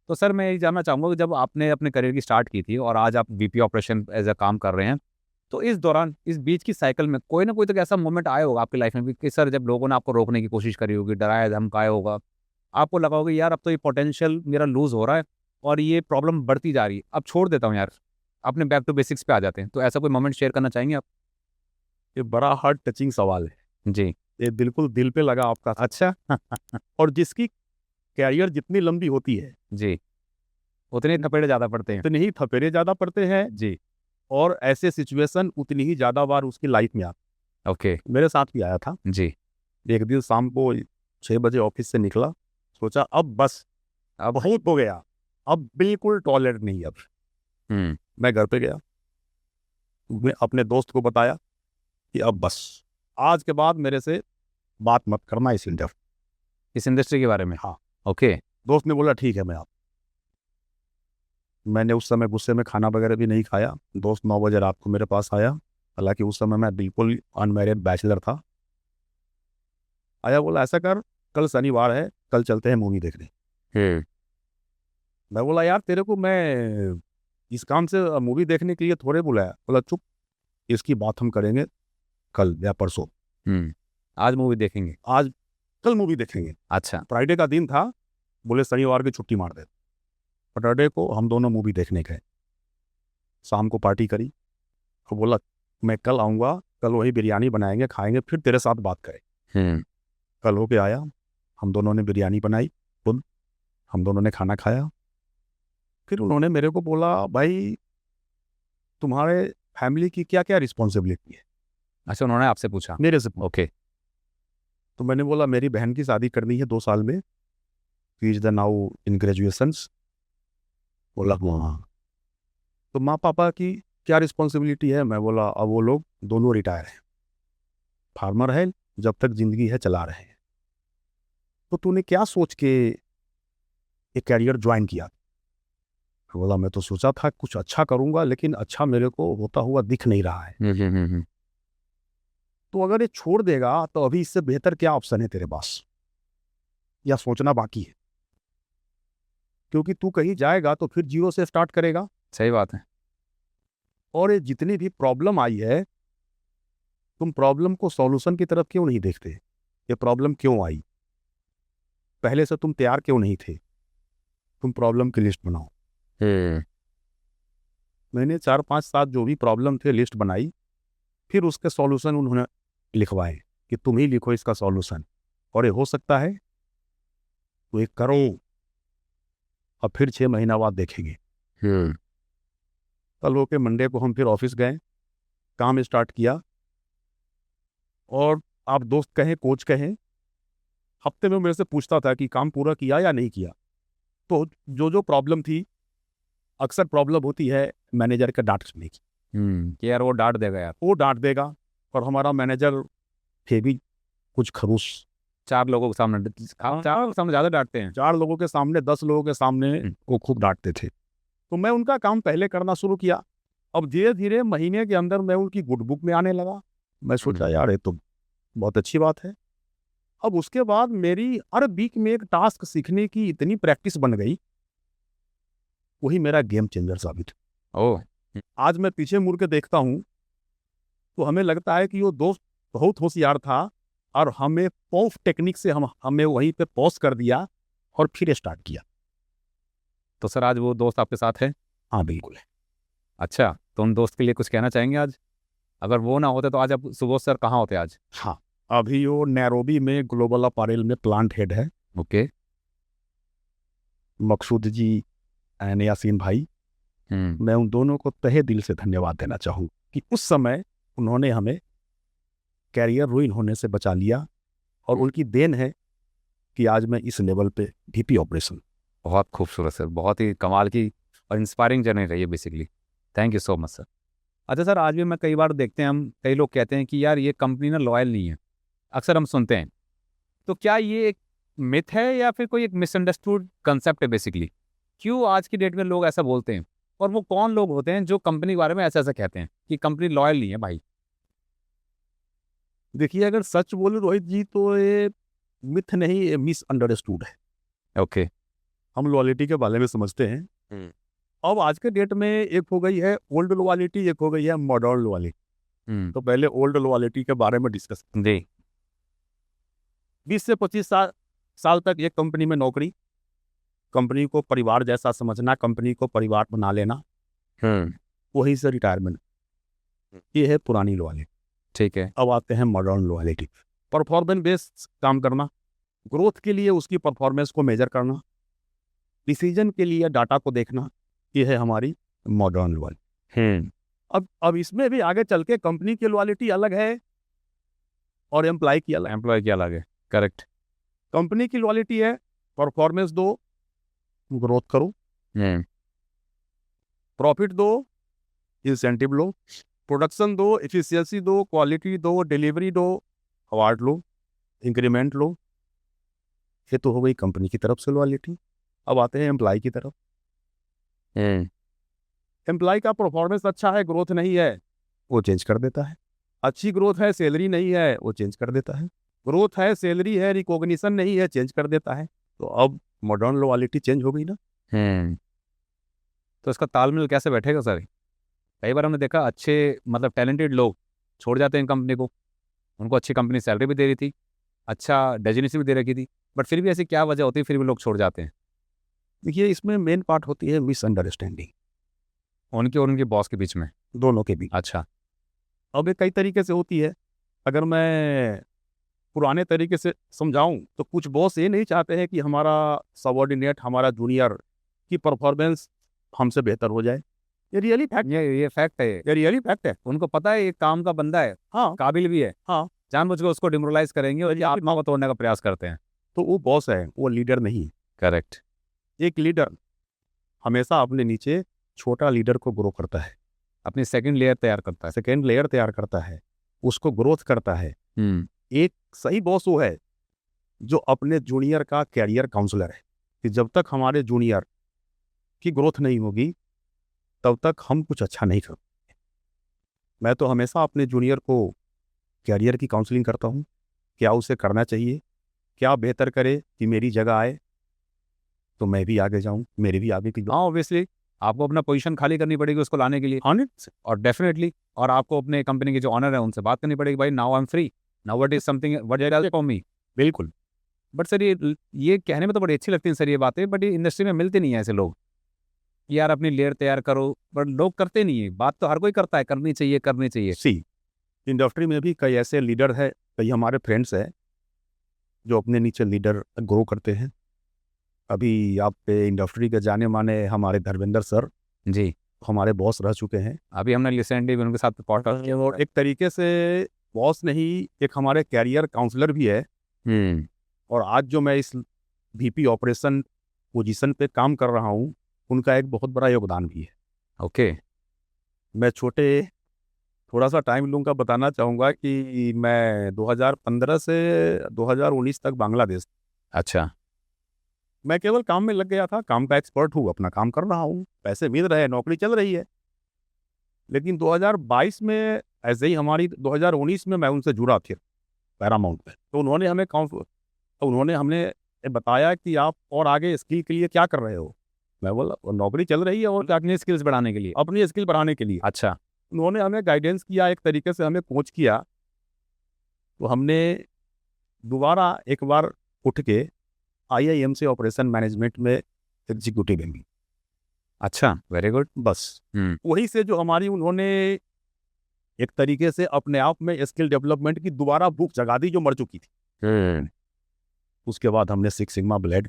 तो सर मैं ये जानना चाहूँगा कि जब आपने अपने करियर की स्टार्ट की थी और आज आप वीपी ऑपरेशन एज अ काम कर रहे हैं, तो इस दौरान, इस बीच की साइकिल में कोई ना कोई तो ऐसा मोमेंट आया होगा आपकी लाइफ में कि सर जब लोगों ने आपको रोकने की कोशिश करी होगी, डराया धमकाया होगा, आपको लगा होगा यार अब तो ये पोटेंशियल मेरा लूज़ हो रहा है और ये प्रॉब्लम बढ़ती जा रही है, अब छोड़ देता हूँ यार, अपने बैक टू बेसिक्स पे आ जाते हैं। तो ऐसा कोई मोमेंट शेयर करना चाहेंगे आप? ये बड़ा हार्ट टचिंग सवाल है जी। ये, बिल्कुल दिल पे लगा आपका। अच्छा। और जिसकी कैरियर जितनी लंबी होती है, जी, उतने थपेड़े ज़्यादा पड़ते हैं। उतने ही थपेरे ज़्यादा पड़ते हैं, जी। और ऐसे सिचुएशन उतनी ही ज़्यादा बार उसकी लाइफ में आती। ओके। मेरे साथ भी आया था। जी। एक दिन शाम को 6 बजे ऑफिस से निकला, सोचा अब बस, अब बहुत हो गया, अब बिल्कुल टॉयलेट नहीं। अब मैं घर पे गया, मैं अपने दोस्त को बताया कि अब बस, आज के बाद मेरे से बात मत करना इस इंडस्ट्री के बारे में। हाँ। ओके। दोस्त ने बोला ठीक है मैं आप। मैंने उस समय गुस्से में खाना वगैरह भी नहीं खाया। दोस्त 9 बजे रात को मेरे पास आया, हालांकि उस समय मैं बिल्कुल अनमैरिड बैचलर था। आया, बोला ऐसा कर, कल शनिवार है, कल चलते हैं मूवी देखने। मैं बोला यार तेरे को मैं इस काम से मूवी देखने के लिए थोड़े बुलाया। बोला चुप, इसकी बात हम करेंगे कल या परसों, आज मूवी देखेंगे? आज कल मूवी देखेंगे। अच्छा। फ्राइडे का दिन था, बोले शनिवार की छुट्टी मार दे। सैटरडे को हम दोनों मूवी देखने गए, शाम को पार्टी करी और बोला मैं कल आऊँगा, कल वही बिरयानी बनाएंगे, खाएंगे, फिर तेरे साथ बात करें। कल होके आया, हम दोनों ने बिरयानी बनाई, खुद हम दोनों ने खाना खाया। फिर उन्होंने मेरे को बोला भाई तुम्हारे फैमिली की क्या क्या रिस्पॉन्सिबिलिटी है, अच्छा, उन्होंने आपसे पूछा? मेरे से पूछा। ओके। तो मैंने बोला मेरी बहन की शादी करनी है 2 साल में, she is the now in graduations. बोला हाँ। तो माँ पापा की क्या रिस्पॉन्सिबिलिटी है? मैं बोला अब वो लोग दोनों रिटायर हैं, फार्मर है, जब तक जिंदगी है चला रहे हैं। तो तूने क्या सोच के एक कैरियर ज्वाइन किया? बोला मैं तो सोचा था कुछ अच्छा करूंगा, लेकिन अच्छा मेरे को होता हुआ दिख नहीं रहा है। तो अगर ये छोड़ देगा तो अभी इससे बेहतर क्या ऑप्शन है तेरे पास, या सोचना बाकी है? क्योंकि तू कहीं जाएगा तो फिर जीरो से स्टार्ट करेगा। सही बात है। और ये जितनी भी प्रॉब्लम आई है, तुम प्रॉब्लम को सॉल्यूशन की तरफ क्यों नहीं देखते? ये प्रॉब्लम क्यों आई, पहले से तुम तैयार क्यों नहीं थे? तुम प्रॉब्लम की लिस्ट बनाओ। मैंने 4-5 साल जो भी प्रॉब्लम थे लिस्ट बनाई, फिर उसके सॉल्यूशन उन्होंने लिखवाए कि तुम ही लिखो इसका सॉल्यूशन, और ये हो सकता है तो एक करो, और फिर 6 महीना बाद देखेंगे। कल होके मंडे को हम फिर ऑफिस गए, काम स्टार्ट किया, और आप दोस्त कहें कोच कहें, हफ्ते में मेरे से पूछता था कि काम पूरा किया या नहीं किया। तो जो जो प्रॉब्लम थी, अक्सर प्रॉब्लम होती है मैनेजर का डांट सुनने की, कि यार वो डांट देगा यार। वो डांट देगा, और हमारा मैनेजर थे भी कुछ खरूस। 4 लोगों के सामने, 4 लोगों के सामने ज़्यादा डांटते हैं। 4 लोगों के सामने, 10 लोगों के सामने वो खूब डांटते थे। तो मैं उनका काम पहले करना शुरू किया। अब धीरे धीरे महीने के अंदर मैं उनकी गुड बुक में आने लगा। मैं सोचा यार ये तो बहुत अच्छी बात है। अब उसके बाद मेरी हर वीक में एक टास्क सीखने की इतनी प्रैक्टिस बन गई, वही मेरा गेम चेंजर साबित। ओह। आज मैं पीछे मुड़ के देखता हूँ तो हमें लगता है कि वो दोस्त बहुत होशियार था, और हमें पॉफ टेक्निक से हमें वहीं पे पॉज कर दिया और फिर स्टार्ट किया। तो सर आज वो दोस्त आपके साथ है? हाँ बिल्कुल है। अच्छा, तो उन दोस्त के लिए कुछ कहना चाहेंगे आज? अगर वो ना होते तो आज आप सुबोध सर कहाँ होते आज? हाँ, अभी वो नैरोबी में ग्लोबल अपैरल में प्लांट हेड है। ओके। मकसूद जी एंड यासीन भाई, मैं उन दोनों को तहे दिल से धन्यवाद देना चाहूँ कि उस समय उन्होंने हमें कैरियर रुइन होने से बचा लिया, और उनकी देन है कि आज मैं इस लेवल पे VP ऑपरेशन। बहुत खूबसूरत सर, बहुत ही कमाल की और इंस्पायरिंग जर्नी रही है basically. Thank you so much sir. अच्छा सर, आज भी मैं कई बार देखते हैं, हम कई लोग कहते हैं कि यार ये कंपनी ना लॉयल नहीं है, अक्सर हम सुनते हैं। तो क्या ये एक मिथ है या फिर कोई एक मिसअंडरस्टूड कंसेप्ट है बेसिकली? क्यों आज की डेट में लोग ऐसा बोलते हैं, और वो कौन लोग होते हैं जो कंपनी के बारे में ऐसा ऐसा कहते हैं कि कंपनी लॉयल नहीं है भाई? देखिए, अगर सच बोले रोहित जी तो ये मिथ नहीं, ये मिसअंडरस्टूड है। ओके। हम लॉयल्टी के बारे में समझते हैं। अब आज के डेट में एक हो गई है ओल्ड लॉयल्टी, एक हो गई है मॉडर्न लॉयल्टी। तो पहले ओल्ड लॉयल्टी के बारे में डिस्कस। जी। 20 से 25 साल तक एक कंपनी में नौकरी, कंपनी को परिवार जैसा समझना, कंपनी को परिवार बना लेना, वहीं से रिटायरमेंट, ये है पुरानी लॉयल्टी। ठीक है। अब आते हैं मॉडर्न लॉयल्टी। परफॉर्मेंस बेस्ड काम करना, ग्रोथ के लिए उसकी परफॉर्मेंस को मेजर करना, डिसीजन के लिए डाटा को देखना, ये है हमारी मॉडर्न लॉयल्टी। अब इसमें भी आगे चल के कंपनी की लॉयल्टी अलग है और एम्प्लॉय की अलग है। करेक्ट। कंपनी की लॉयल्टी है परफॉर्मेंस दो, ग्रोथ करो, प्रॉफिट दो, इंसेंटिव लो, प्रोडक्शन दो, एफिशिएंसी दो, क्वालिटी दो, डिलीवरी दो, अवार्ड लो, इंक्रीमेंट लो। ये तो हो गई कंपनी की तरफ से लॉयल्टी। अब आते हैं एम्प्लॉय की तरफ। एम्प्लॉय का परफॉर्मेंस अच्छा है, ग्रोथ नहीं है, वो चेंज कर देता है। अच्छी ग्रोथ है, सैलरी नहीं है, वो चेंज कर देता है। ग्रोथ है, सैलरी है, रिकॉग्निशन नहीं है, चेंज कर देता है। तो अब मॉडर्न लॉयल्टी चेंज हो गई ना। तो इसका तालमेल कैसे बैठेगा सर? कई बार हमने देखा अच्छे मतलब टैलेंटेड लोग छोड़ जाते हैं कंपनी को, उनको अच्छी कंपनी सैलरी भी दे रही थी, अच्छा डेजिग्नेशन भी दे रखी थी, बट फिर भी ऐसी क्या वजह होती है फिर भी लोग छोड़ जाते हैं? देखिए, इसमें मेन पार्ट होती है मिसअंडरस्टैंडिंग उनके और उनके बॉस के बीच में? दोनों के बीच। अच्छा। अब ये कई तरीके से होती है। अगर मैं पुराने तरीके से समझाऊं तो कुछ बॉस ये नहीं चाहते हैं कि हमारा सबॉर्डिनेट, हमारा जूनियर की परफॉर्मेंस हमसे बेहतर हो जाए। ये रियली फैक्ट, ये फैक्ट है, ये रियली फैक्ट है। उनको पता है ये काम का बंदा है, हाँ काबिल भी है, हाँ। जानबूझ के उसको डिमोरलाइज करेंगे और ये आत्मा को तोड़ने का प्रयास करते हैं। तो वो बॉस है, वो लीडर नहीं। करेक्ट। एक लीडर हमेशा अपने नीचे छोटा लीडर को ग्रो करता है, अपनी सेकंड लेयर तैयार करता है। सेकेंड लेयर तैयार करता है, उसको ग्रोथ करता है। हम्म। एक सही बॉस वो है जो अपने जूनियर का कैरियर काउंसलर है, कि जब तक हमारे जूनियर की ग्रोथ नहीं होगी तब तक हम कुछ अच्छा नहीं कर सकते। मैं तो हमेशा अपने जूनियर को कैरियर की काउंसलिंग करता हूँ, क्या उसे करना चाहिए, क्या बेहतर करे कि मेरी जगह आए तो मैं भी आगे जाऊँ, मेरे भी आगे की। हाँ, ऑब्वियसली आपको अपना पोजीशन खाली करनी पड़ेगी उसको लाने के लिए, 100%। और डेफिनेटली, और आपको अपने कंपनी के जो ऑनर है उनसे बात करनी पड़ेगी, भाई now I am free, now what is something what is for me. बिल्कुल। बट सर ये कहने में तो बड़ी अच्छी लगती है सर ये बातें, बट ये इंडस्ट्री में मिलते नहीं है ऐसे लोग कि यार अपनी लेयर तैयार करो, बट लोग करते नहीं है। बात तो हर कोई करता है, करनी चाहिए करनी चाहिए। सी इंडस्ट्री में भी कई ऐसे लीडर हैं, कई हमारे फ्रेंड्स हैं जो अपने नीचे लीडर ग्रो करते हैं। अभी आप इंडस्ट्री के जाने माने हमारे धर्मेंद्र सर जी, हमारे बॉस रह चुके हैं। अभी हमने रिसेंटली उनके साथ पॉडकास्ट किया। और एक तरीके से बॉस नहीं, एक हमारे कैरियर काउंसलर भी है। और आज जो मैं इस VP ऑपरेशन पोजीशन पे काम कर रहा हूँ, उनका एक बहुत बड़ा योगदान भी है। ओके। मैं थोड़ा सा टाइम लूँगा, बताना चाहूँगा कि मैं 2015 से 2019 तक बांग्लादेश, अच्छा। मैं केवल काम में लग गया था, काम का एक्सपर्ट हूँ, अपना काम कर रहा हूँ, पैसे मिल रहे हैं, नौकरी चल रही है। लेकिन 2022 में ऐसे ही 2019 में मैं उनसे जुड़ा फिर पैरामाउंट में, तो उन्होंने हमें बताया कि आप और आगे स्किल के लिए क्या कर रहे हो। मैं बोला नौकरी चल रही है और अपनी स्किल्स बढ़ाने के लिए। अपनी स्किल बढ़ाने के लिए। अच्छा। उन्होंने हमें गाइडेंस किया, एक तरीके से हमें कोच किया। तो हमने दोबारा एक बार उठ के IIM से ऑपरेशन मैनेजमेंट में एग्जीक्यूटिव एमबी। अच्छा, वेरी गुड। बस वही से जो हमारी उन्होंने एक तरीके से अपने आप में स्किल डेवलपमेंट की दोबारा भूख जगा दी जो मर चुकी थी। उसके बाद हमने सिक्स सिग्मा ब्लैक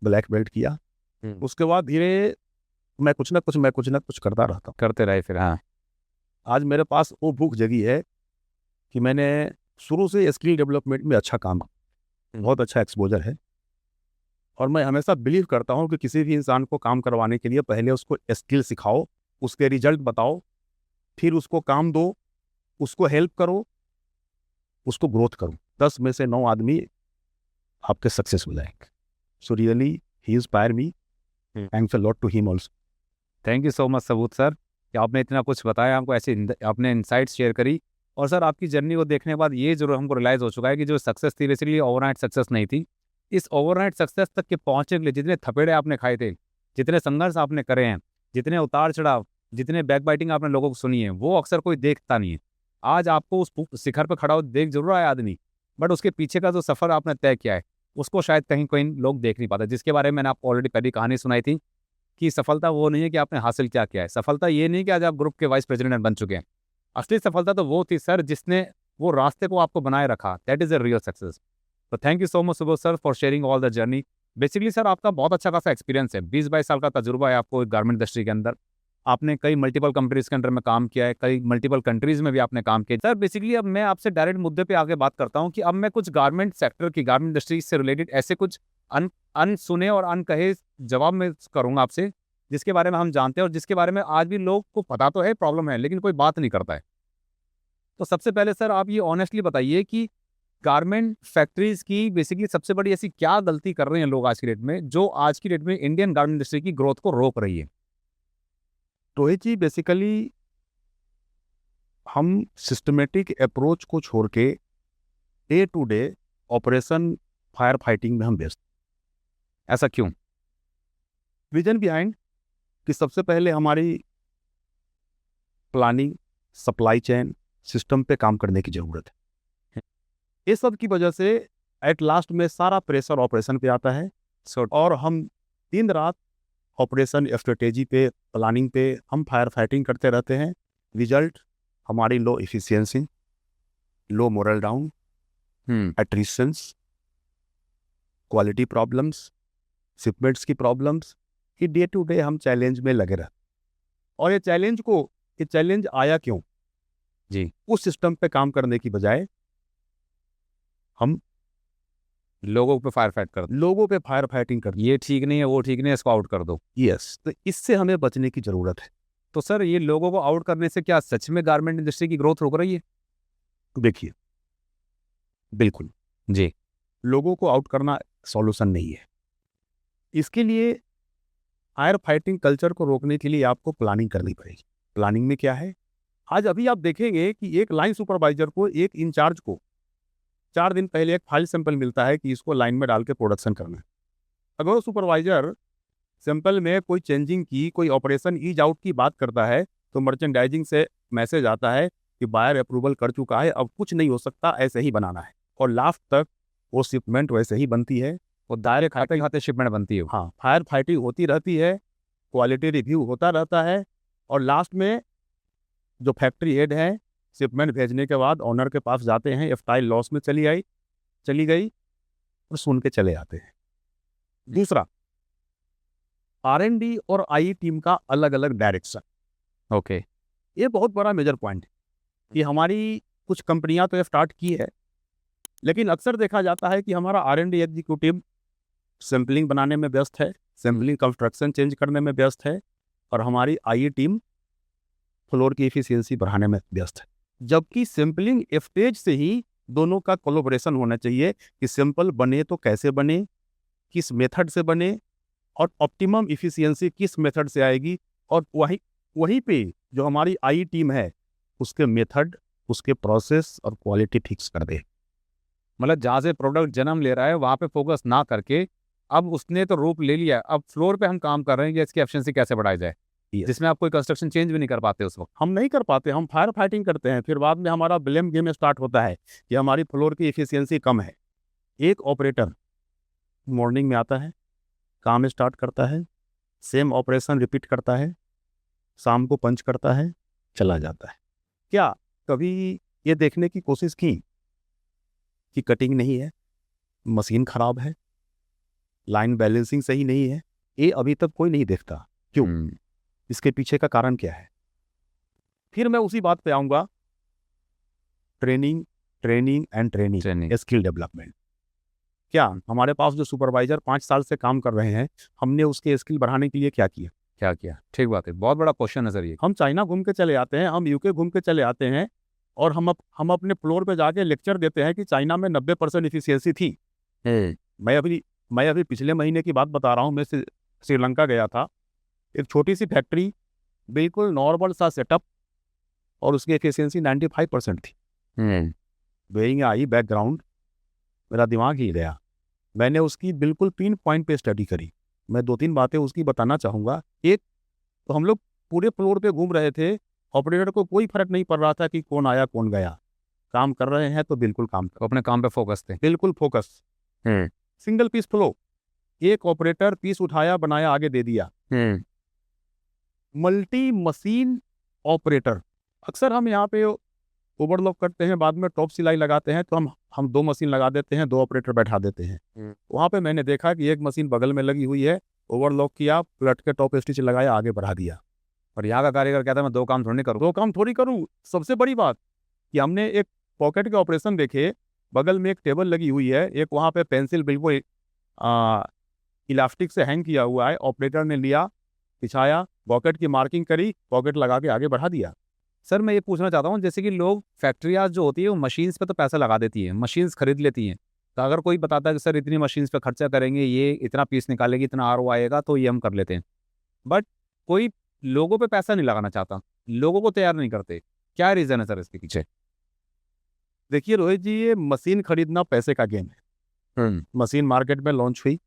बेल्ट किया। उसके बाद धीरे मैं कुछ ना कुछ करता रहता हूँ, करते रहे फिर। हाँ। आज मेरे पास वो भूख जगी है कि मैंने शुरू से स्किल डेवलपमेंट में अच्छा काम, बहुत अच्छा एक्सपोजर है। और मैं हमेशा बिलीव करता हूँ कि किसी भी इंसान को काम करवाने के लिए पहले उसको स्किल सिखाओ, उसके रिजल्ट बताओ, फिर उसको काम दो, उसको हेल्प करो, उसको ग्रोथ करो। 10 में से 9 आदमी आपके सक्सेस हो जाएंगे। So really he inspire me, thanks a lot to him also. Thank you so much सबूत सर कि आपने इतना कुछ बताया हमको, ऐसे आपने इनसाइट्स शेयर करी। और सर आपकी जर्नी को देखने के बाद ये जरूर हमको रियलाइज़ हो चुका है कि जो सक्सेस थी बेसिकली ओवरनाइट सक्सेस नहीं थी। इस ओवरनाइट सक्सेस तक के पहुंचने के लिए जितने थपेड़े आपने खाए थे, जितने संघर्ष आपने करे हैं, जितने उतार चढ़ाव, जितने बैक बाइटिंग आपने लोगों को सुनी है, वो अक्सर कोई देखता नहीं है। आज आपको उस शिखर पर खड़ा हो देख जरूर आया आदमी, बट उसके पीछे का जो सफ़र आपने तय किया है उसको शायद कहीं कोई लोग देख नहीं पाते, जिसके बारे में मैंने आपको ऑलरेडी पहली कहानी सुनाई थी कि सफलता वो नहीं है कि आपने हासिल क्या किया है, सफलता ये नहीं कि आज आप ग्रुप के वाइस प्रेसिडेंट बन चुके हैं। असली सफलता तो वो थी सर जिसने वो रास्ते को आपको बनाए रखा, that is a real success. तो thank you so much Subodh sir for sharing all the journey. Basically sir आपका बहुत अच्छा खासा एक्सपीरियंस है, 20-22 साल का तजुर्बा है आपको गारमेंट इंडस्ट्री के अंदर। आपने कई मल्टीपल कंपनीज के अंडर में काम किया है, कई मल्टीपल कंट्रीज में भी आपने काम किया। सर बेसिकली अब मैं आपसे डायरेक्ट मुद्दे पे आगे बात करता हूँ कि अब मैं कुछ गारमेंट सेक्टर की, गारमेंट इंडस्ट्री से रिलेटेड ऐसे कुछ अनसुने और अनकहे जवाब में करूँगा आपसे, जिसके बारे में हम जानते हैं और जिसके बारे में आज भी लोग को पता तो है प्रॉब्लम है, लेकिन कोई बात नहीं करता है। तो सबसे पहले सर आप ये ऑनेस्टली बताइए कि गारमेंट फैक्ट्रीज की बेसिकली सबसे बड़ी ऐसी क्या गलती कर रहे हैं लोग आज की डेट में, जो आज की डेट में इंडियन गारमेंट इंडस्ट्री की ग्रोथ को रोक रही है? रोहित जी, बेसिकली हम सिस्टमेटिक अप्रोच को छोड़ के day to day operation fire fighting में हम व्यस्त। ऐसा क्यों? रीजन बिहाइंड कि सबसे पहले हमारी प्लानिंग, सप्लाई चेन सिस्टम पे काम करने की ज़रूरत है। ये सब की वजह से एट लास्ट में सारा प्रेशर ऑपरेशन पे आता है। और हम दिन रात ऑपरेशन स्ट्रेटेजी पे, प्लानिंग पे हम फायर फाइटिंग करते रहते हैं। रिजल्ट हमारी low efficiency, low morale down, attritions, quality problems, shipments की प्रॉब्लम्स, कि डे टू डे हम चैलेंज में लगे रहते। और ये चैलेंज आया क्यों? जी, उस सिस्टम पे काम करने की बजाय हम लोगों पे फायर फाइट कर दो, लोगों पे फायर फाइटिंग करते। ये ठीक नहीं है, वो ठीक नहीं है, इसको आउट कर दो। यस, तो इससे हमें बचने की जरूरत है। तो सर, ये लोगों को आउट करने से क्या सच में गारमेंट इंडस्ट्री की ग्रोथ रुक रही है? देखिए, बिल्कुल जी, लोगों को आउट करना सॉल्यूशन नहीं है। इसके लिए फायर फाइटिंग कल्चर को रोकने के लिए आपको प्लानिंग करनी पड़ेगी। प्लानिंग में क्या है? आज अभी आप देखेंगे कि एक लाइन सुपरवाइजर को, एक इंचार्ज को 4 दिन पहले एक फाइल सैंपल मिलता है कि इसको लाइन में डाल के प्रोडक्शन करना है। अगर वो सुपरवाइजर सैंपल में कोई चेंजिंग की, कोई ऑपरेशन ईज आउट की बात करता है, तो मर्चेंडाइजिंग से मैसेज आता है कि बायर अप्रूवल कर चुका है, अब कुछ नहीं हो सकता, ऐसे ही बनाना है। और लास्ट तक वो शिपमेंट वैसे ही बनती है। वो दायरे खाते खाते शिपमेंट बनती है। हाँ, फायर फाइटिंग होती रहती है, क्वालिटी रिव्यू होता रहता है, और लास्ट में जो फैक्ट्री हेड है, शिपमेंट भेजने के बाद ऑनर के पास जाते हैं, एफटाइल लॉस में चली गई, और सुन के चले आते हैं। दूसरा, R&D और आई टीम का अलग अलग डायरेक्शन। ओके, ये बहुत बड़ा मेजर पॉइंट है कि हमारी कुछ कंपनियां तो स्टार्ट की है, लेकिन अक्सर देखा जाता है कि हमारा R&D एग्जीक्यूटिव सैम्पलिंग बनाने में व्यस्त है, सैम्पलिंग कंस्ट्रक्शन चेंज करने में व्यस्त है, और हमारी आई टीम फ्लोर की एफिशिएंसी बढ़ाने में व्यस्त है। जबकि सैम्पलिंग स्टेज से ही दोनों का कोलैबोरेशन होना चाहिए कि सैंपल बने तो कैसे बने, किस मेथड से बने, और ऑप्टिमम इफिशियंसी किस मेथड से आएगी, और वहीं पे जो हमारी आई टीम है उसके मेथड, उसके प्रोसेस और क्वालिटी फिक्स कर दे। मतलब जहाँ से प्रोडक्ट जन्म ले रहा है वहाँ पे फोकस ना करके, अब उसने तो रूप ले लिया, अब फ्लोर पे हम काम कर रहे हैं कि इसकी एफिशिएंसी कैसे बढ़ाई जाए, जिसमें आप कोई कंस्ट्रक्शन चेंज भी नहीं कर पाते उस वक्त। हम नहीं कर पाते, हम फायर फाइटिंग करते हैं, फिर बाद में हमारा ब्लेम गेम स्टार्ट होता है कि हमारी फ्लोर की एफिशिएंसी कम है। एक ऑपरेटर मॉर्निंग में आता है, काम स्टार्ट करता है, सेम ऑपरेशन रिपीट करता है, शाम को पंच करता है, चला जाता है। क्या कभी ये देखने की कोशिश की कि कटिंग नहीं है, मशीन खराब है, लाइन बैलेंसिंग सही नहीं है? ये अभी तक कोई नहीं देखता। क्यों? इसके पीछे का कारण क्या है? फिर मैं उसी बात पे आऊंगा, training and training, skill development. क्या हमारे पास जो सुपरवाइजर 5 साल से काम कर रहे हैं, हमने उसके स्किल बढ़ाने के लिए क्या किया? ठीक बात है, बहुत बड़ा क्वेश्चन है सर ये। हम चाइना घूम के चले आते हैं, हम यूके घूम के चले आते हैं, और हम अपने फ्लोर पे जाके लेक्चर देते हैं कि चाइना में 90% इफिशियंसी थी। मैं अभी पिछले महीने की बात बता रहा हूँ, मैं श्रीलंका गया था। एक छोटी सी फैक्ट्री, बिल्कुल नॉर्मल सा सेटअप, और उसकी एफिशिएंसी 95% थी। वेइंग आई बैकग्राउंड, मेरा दिमाग ही गया। मैंने उसकी बिल्कुल पिन पॉइंट पे स्टडी करी। मैं 2-3 बातें उसकी बताना चाहूँगा। एक, तो हम लोग पूरे फ्लोर पे घूम रहे थे, ऑपरेटर को कोई फर्क नहीं पड़ रहा था कि कौन आया कौन गया, काम कर रहे हैं तो बिल्कुल काम तो अपने काम पे फोकस थे, बिल्कुल फोकस। सिंगल पीस फ्लो, एक ऑपरेटर पीस उठाया, बनाया, आगे दे दिया। मल्टी मशीन ऑपरेटर, अक्सर हम यहाँ पे ओवरलॉक करते हैं, बाद में टॉप सिलाई लगाते हैं, तो हम 2 मशीन लगा देते हैं, 2 ऑपरेटर बैठा देते हैं। वहाँ पे मैंने देखा कि एक मशीन बगल में लगी हुई है, ओवरलॉक किया, पलट के टॉप स्टिच लगाया, आगे बढ़ा दिया। और यहाँ का कारीगर कहता है मैं 2 काम थोड़ी करूँ। सबसे बड़ी बात कि हमने एक पॉकेट के ऑपरेशन देखे, बगल में एक टेबल लगी हुई है, एक वहाँ पे पेंसिल बिल्कुल इलास्टिक से हैंग किया हुआ है, ऑपरेटर ने लिया, बिछाया, पॉकेट की मार्किंग करी, पॉकेट लगा के आगे बढ़ा दिया। सर मैं ये पूछना चाहता हूँ, जैसे कि लोग फैक्ट्रियाँ जो होती है वो मशीन्स पे तो पैसा लगा देती है, मशीन्स खरीद लेती हैं, तो अगर कोई बताता है कि सर इतनी मशीन्स पे खर्चा करेंगे, ये इतना पीस निकालेगी, इतना ROI आएगा, तो ये हम कर लेते हैं। बट कोई लोगों पे पैसा नहीं लगाना चाहता, लोगों को तैयार नहीं करते। क्या रीज़न है सर इसके पीछे? देखिए रोहित जी, ये मशीन खरीदना पैसे का गेम है। मशीन मार्केट में लॉन्च हुई,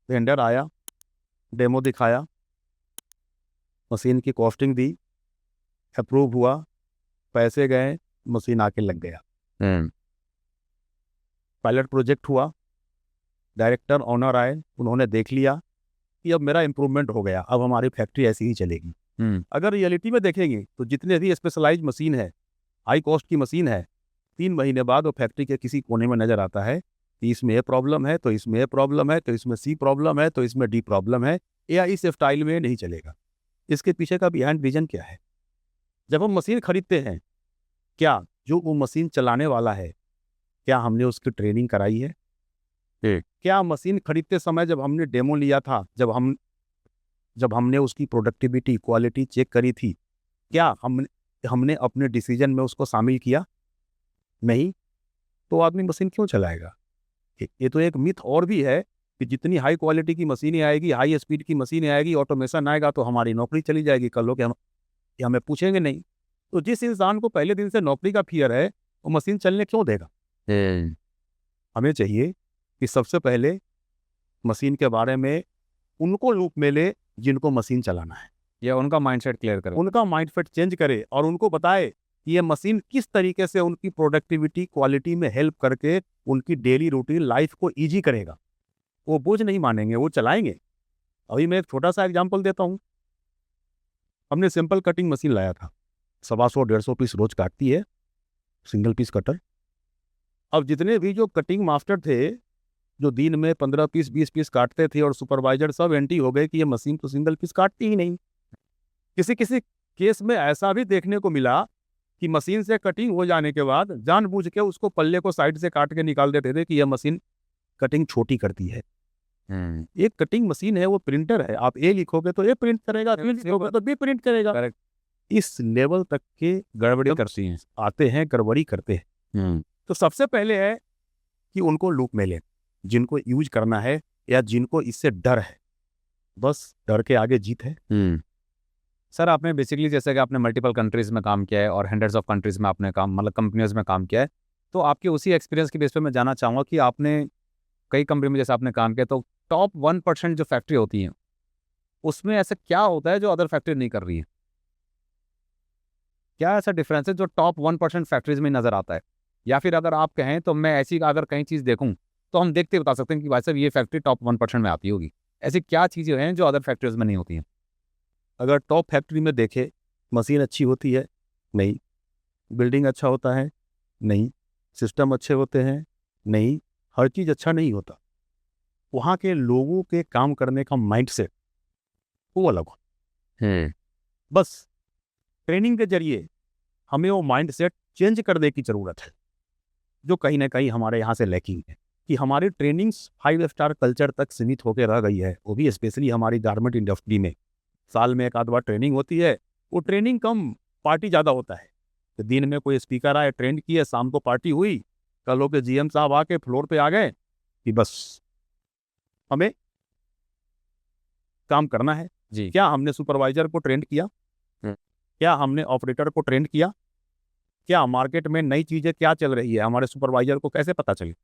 वेंडर आया, डेमो दिखाया, मशीन की कॉस्टिंग दी, अप्रूव हुआ, पैसे गए, मशीन आके लग गया। पायलट प्रोजेक्ट हुआ, डायरेक्टर ऑनर आए, उन्होंने देख लिया कि अब मेरा इम्प्रूवमेंट हो गया, अब हमारी फैक्ट्री ऐसी ही चलेगी। अगर रियलिटी में देखेंगे तो जितने भी स्पेशलाइज मशीन है, हाई कॉस्ट की मशीन है, 3 महीने बाद वो फैक्ट्री के किसी कोने में नजर आता है कि इसमें ए प्रॉब्लम है, तो इसमें ए प्रॉब्लम है, तो इसमें सी प्रॉब्लम है, तो इसमें डी प्रॉब्लम है, या इस स्टाइल में नहीं चलेगा। इसके पीछे का बिहाइंड रीजन क्या है? जब हम मशीन खरीदते हैं, क्या जो वो मशीन चलाने वाला है, क्या हमने उसकी ट्रेनिंग कराई है? क्या मशीन खरीदते समय जब हमने डेमो लिया था, जब हमने उसकी प्रोडक्टिविटी, क्वालिटी चेक करी थी, क्या हमने अपने डिसीजन में उसको शामिल किया? नहीं। तो आदमी मशीन क्यों चलाएगा? ये तो एक मिथ और भी है कि जितनी हाई क्वालिटी की मशीनें आएगी, हाई स्पीड की मशीनें आएगी, ऑटोमेशन आएगा तो हमारी नौकरी चली जाएगी, कल लोग हमें पूछेंगे नहीं। तो जिस इंसान को पहले दिन से नौकरी का फियर है, वो मशीन चलने क्यों देगा? हमें चाहिए कि सबसे पहले मशीन के बारे में उनको लूप में ले जिनको मशीन चलाना है, या उनका माइंडसेट क्लियर करें, उनका माइंडसेट चेंज करे और उनको बताए कि ये मशीन किस तरीके से उनकी प्रोडक्टिविटी, क्वालिटी में हेल्प करके उनकी डेली रूटीन लाइफ को इजी करेगा। वो बोझ नहीं मानेंगे, वो चलाएंगे। अभी मैं एक छोटा सा एग्जांपल देता हूँ। हमने सिंपल कटिंग मशीन लाया था, 125-150 पीस रोज काटती है, सिंगल पीस कटर। अब जितने भी जो कटिंग मास्टर थे, जो दिन में 15 पीस 20 पीस काटते थे, और सुपरवाइजर सब एंटी हो गए कि ये मशीन तो सिंगल पीस काटती ही नहीं। किसी किसी केस में ऐसा भी देखने को मिला कि मशीन से कटिंग हो जाने के बाद जानबूझ के उसको पल्ले को साइड से काट के निकाल देते थे कि यह मशीन कटिंग छोटी करती है। एक कटिंग मशीन है, वो प्रिंटर है, आप ए लिखोगे तो ए प्रिंट करेगा, बी लिखोगे तो बी प्रिंट करेगा। करेक्ट। इस लेवल तक के गड़बड़ी करती हैं, आते हैं, गड़बड़ी करते हैं। तो सबसे पहले है कि उनको लूप में लें, जिनको यूज करना है या जिनको इससे डर है, बस डर के आगे जीत है। सर आपने बेसिकली जैसे कि आपने मल्टीपल कंट्रीज में काम किया है और हंड्रेड्स ऑफ कंट्रीज में आपने काम, मतलब कंपनीज में काम किया है, तो आपके उसी एक्सपीरियंस की बेस पे मैं जानना चाहूँगा कि आपने कई कंपनी में जैसे आपने काम किया, तो टॉप 1% जो फैक्ट्री होती हैं उसमें ऐसा क्या होता है जो अदर फैक्ट्री नहीं कर रही है? क्या ऐसा डिफरेंस है जो टॉप 1% फैक्ट्रीज में नज़र आता है? या फिर अगर आप कहें तो मैं ऐसी अगर कहीं चीज़ देखूँ तो हम देखते बता सकते हैं कि भाई साहब ये फैक्ट्री टॉप 1% में आती होगी। ऐसी क्या चीज़ें हैं जो अदर फैक्ट्रीज में नहीं होती हैं? अगर टॉप फैक्ट्री में देखे, मशीन अच्छी होती है? नहीं। बिल्डिंग अच्छा होता है? नहीं। सिस्टम अच्छे होते हैं? नहीं। हर चीज़ अच्छा नहीं होता। वहाँ के लोगों के काम करने का माइंडसेट वो अलग हो। बस ट्रेनिंग के जरिए हमें वो माइंडसेट चेंज करने की ज़रूरत है, जो कहीं ना कहीं हमारे यहाँ से लैकिंग है। कि हमारी ट्रेनिंग्स 5 स्टार कल्चर तक सीमित होकर रह गई है, वो भी स्पेशली हमारी गारमेंट इंडस्ट्री में। साल में एक आध बार ट्रेनिंग होती है, वो ट्रेनिंग कम, पार्टी ज़्यादा होता है। तो दिन में कोई स्पीकर आए, ट्रेंड किए, शाम को पार्टी हुई, कल हो के GM साहब आके फ्लोर पे आ गए कि बस हमें काम करना है जी। क्या हमने सुपरवाइजर को ट्रेंड किया? क्या हमने ऑपरेटर को ट्रेंड किया? क्या मार्केट में नई चीज़ें क्या चल रही है हमारे सुपरवाइजर को कैसे पता चले?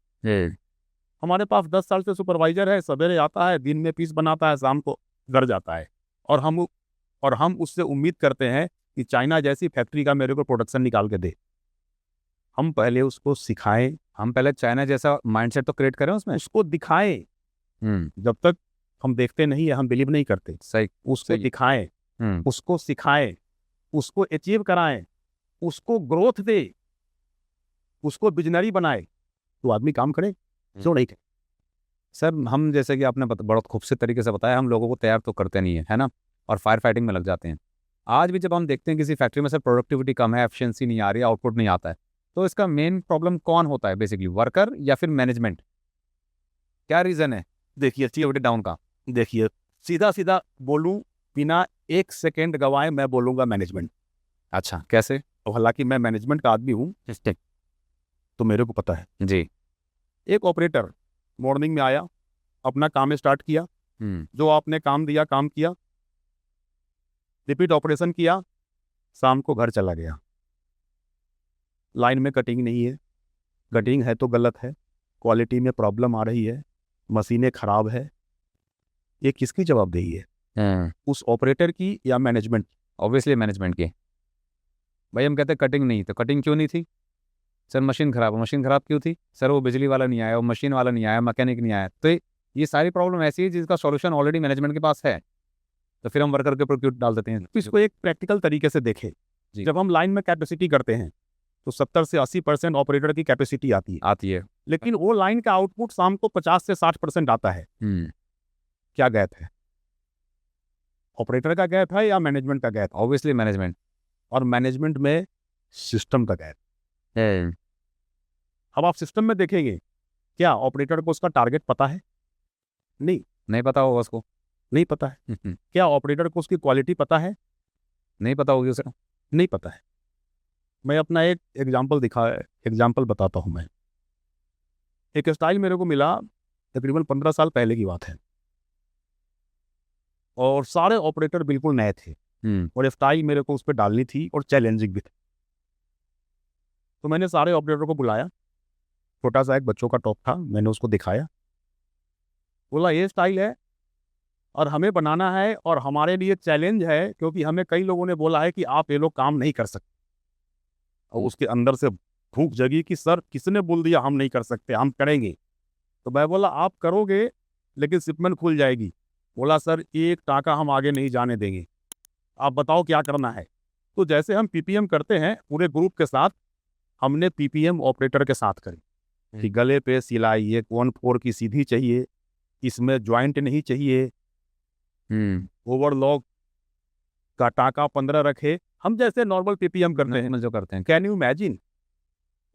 हमारे पास 10 साल से सुपरवाइजर है, सवेरे आता है, दिन में पीस बनाता है, शाम को घर जाता है, और हम उससे उम्मीद करते हैं कि चाइना जैसी फैक्ट्री का मेरे को प्रोडक्शन निकाल के दे। हम पहले उसको सिखाएं, हम पहले चाइना जैसा माइंडसेट तो क्रिएट करें उसमें, उसको दिखाएं। जब तक हम देखते नहीं है, हम बिलीव नहीं करते। सही। उसको दिखाएं, उसको सिखाएं, उसको अचीव कराएं, उसको ग्रोथ दे, उसको विजनरी बनाए, तो आदमी काम करे, क्यों नहीं करे? सर हम जैसे कि आपने बहुत खूबसूरत तरीके से बताया, हम लोगों को तैयार तो करते नहीं है ना, और फायर फाइटिंग में लग जाते हैं। आज भी जब हम देखते हैं किसी फैक्ट्री में सर प्रोडक्टिविटी कम है, एफिशिएंसी नहीं आ रही, आउटपुट नहीं आता है, तो इसका मेन प्रॉब्लम कौन होता है? बेसिकली वर्कर या फिर मैनेजमेंट? क्या रीज़न है देखिए एक्टिविटी डाउन का? देखिए सीधा सीधा बोलूं, बिना 1 सेकेंड गवाए मैं बोलूंगा मैनेजमेंट। अच्छा, कैसे? तो हालांकि मैं मैनेजमेंट का आदमी हूं, तो मेरे को पता है। जी। एक ऑपरेटर मॉर्निंग में आया, अपना काम स्टार्ट किया, जो आपने काम दिया काम किया, रिपीट ऑपरेशन किया, शाम को घर चला गया। लाइन में कटिंग नहीं है, कटिंग है तो गलत है, क्वालिटी में प्रॉब्लम आ रही है, मशीनें खराब है, ये किसकी जवाबदेही है? उस ऑपरेटर की या मैनेजमेंट? ऑब्वियसली मैनेजमेंट की। भाई हम कहते हैं कटिंग नहीं, तो कटिंग क्यों नहीं थी? सर मशीन खराब क्यों थी? सर वो बिजली वाला नहीं आया, वो मशीन वाला नहीं आया, मैकेनिक नहीं आया। तो ये सारी प्रॉब्लम ऐसी है जिसका सॉल्यूशन ऑलरेडी मैनेजमेंट के पास है, तो फिर हम वर्कर के ऊपर क्यों डाल देते हैं? तो इसको एक प्रैक्टिकल तरीके से देखें। जी। जब हम लाइन में कैपेसिटी करते हैं तो 70 से 80% ऑपरेटर की कैपेसिटी आती है, लेकिन वो लाइन का आउटपुट शाम को 50 से 60% आता है। क्या गैप है? ऑपरेटर का गैप है या मैनेजमेंट का गैप? Obviously management. और मैनेजमेंट में सिस्टम का गैप। है अब आप सिस्टम में देखेंगे, क्या ऑपरेटर को उसका टारगेट पता है? नहीं पता होगा उसको। नहीं पता है। क्या ऑपरेटर को उसकी क्वालिटी पता है? नहीं पता होगी उसे। नहीं पता है। मैं अपना एक एग्जाम्पल बताता हूं। मैं एक स्टाइल मेरे को मिला, तकरीबन 15 साल पहले की बात है, और सारे ऑपरेटर बिल्कुल नए थे, और स्टाइल मेरे को उस पर डालनी थी और चैलेंजिंग भी थी। तो मैंने सारे ऑपरेटर को बुलाया, छोटा सा एक बच्चों का टॉप था, मैंने उसको दिखाया, बोला ये स्टाइल है और हमें बनाना है, और हमारे लिए चैलेंज है क्योंकि हमें कई लोगों ने बोला है कि आप ये लोग काम नहीं कर सकते। और उसके अंदर से भूख जगी कि सर किसने बोल दिया हम नहीं कर सकते, हम करेंगे। तो मैं बोला आप करोगे लेकिन शिपमेंट खुल जाएगी। बोला सर एक टाका हम आगे नहीं जाने देंगे, आप बताओ क्या करना है। तो जैसे हम पीपीएम करते हैं पूरे ग्रुप के साथ, हमने पीपीएम ऑपरेटर के साथ करी कि गले पे सिलाई 1/4 की सीधी चाहिए, इसमें ज्वाइंट नहीं चाहिए, ओवरलॉक का टाका 15 रखे, हम जैसे नॉर्मल पीपीएम करते हैं जो करते हैं। कैन यू इमेजिन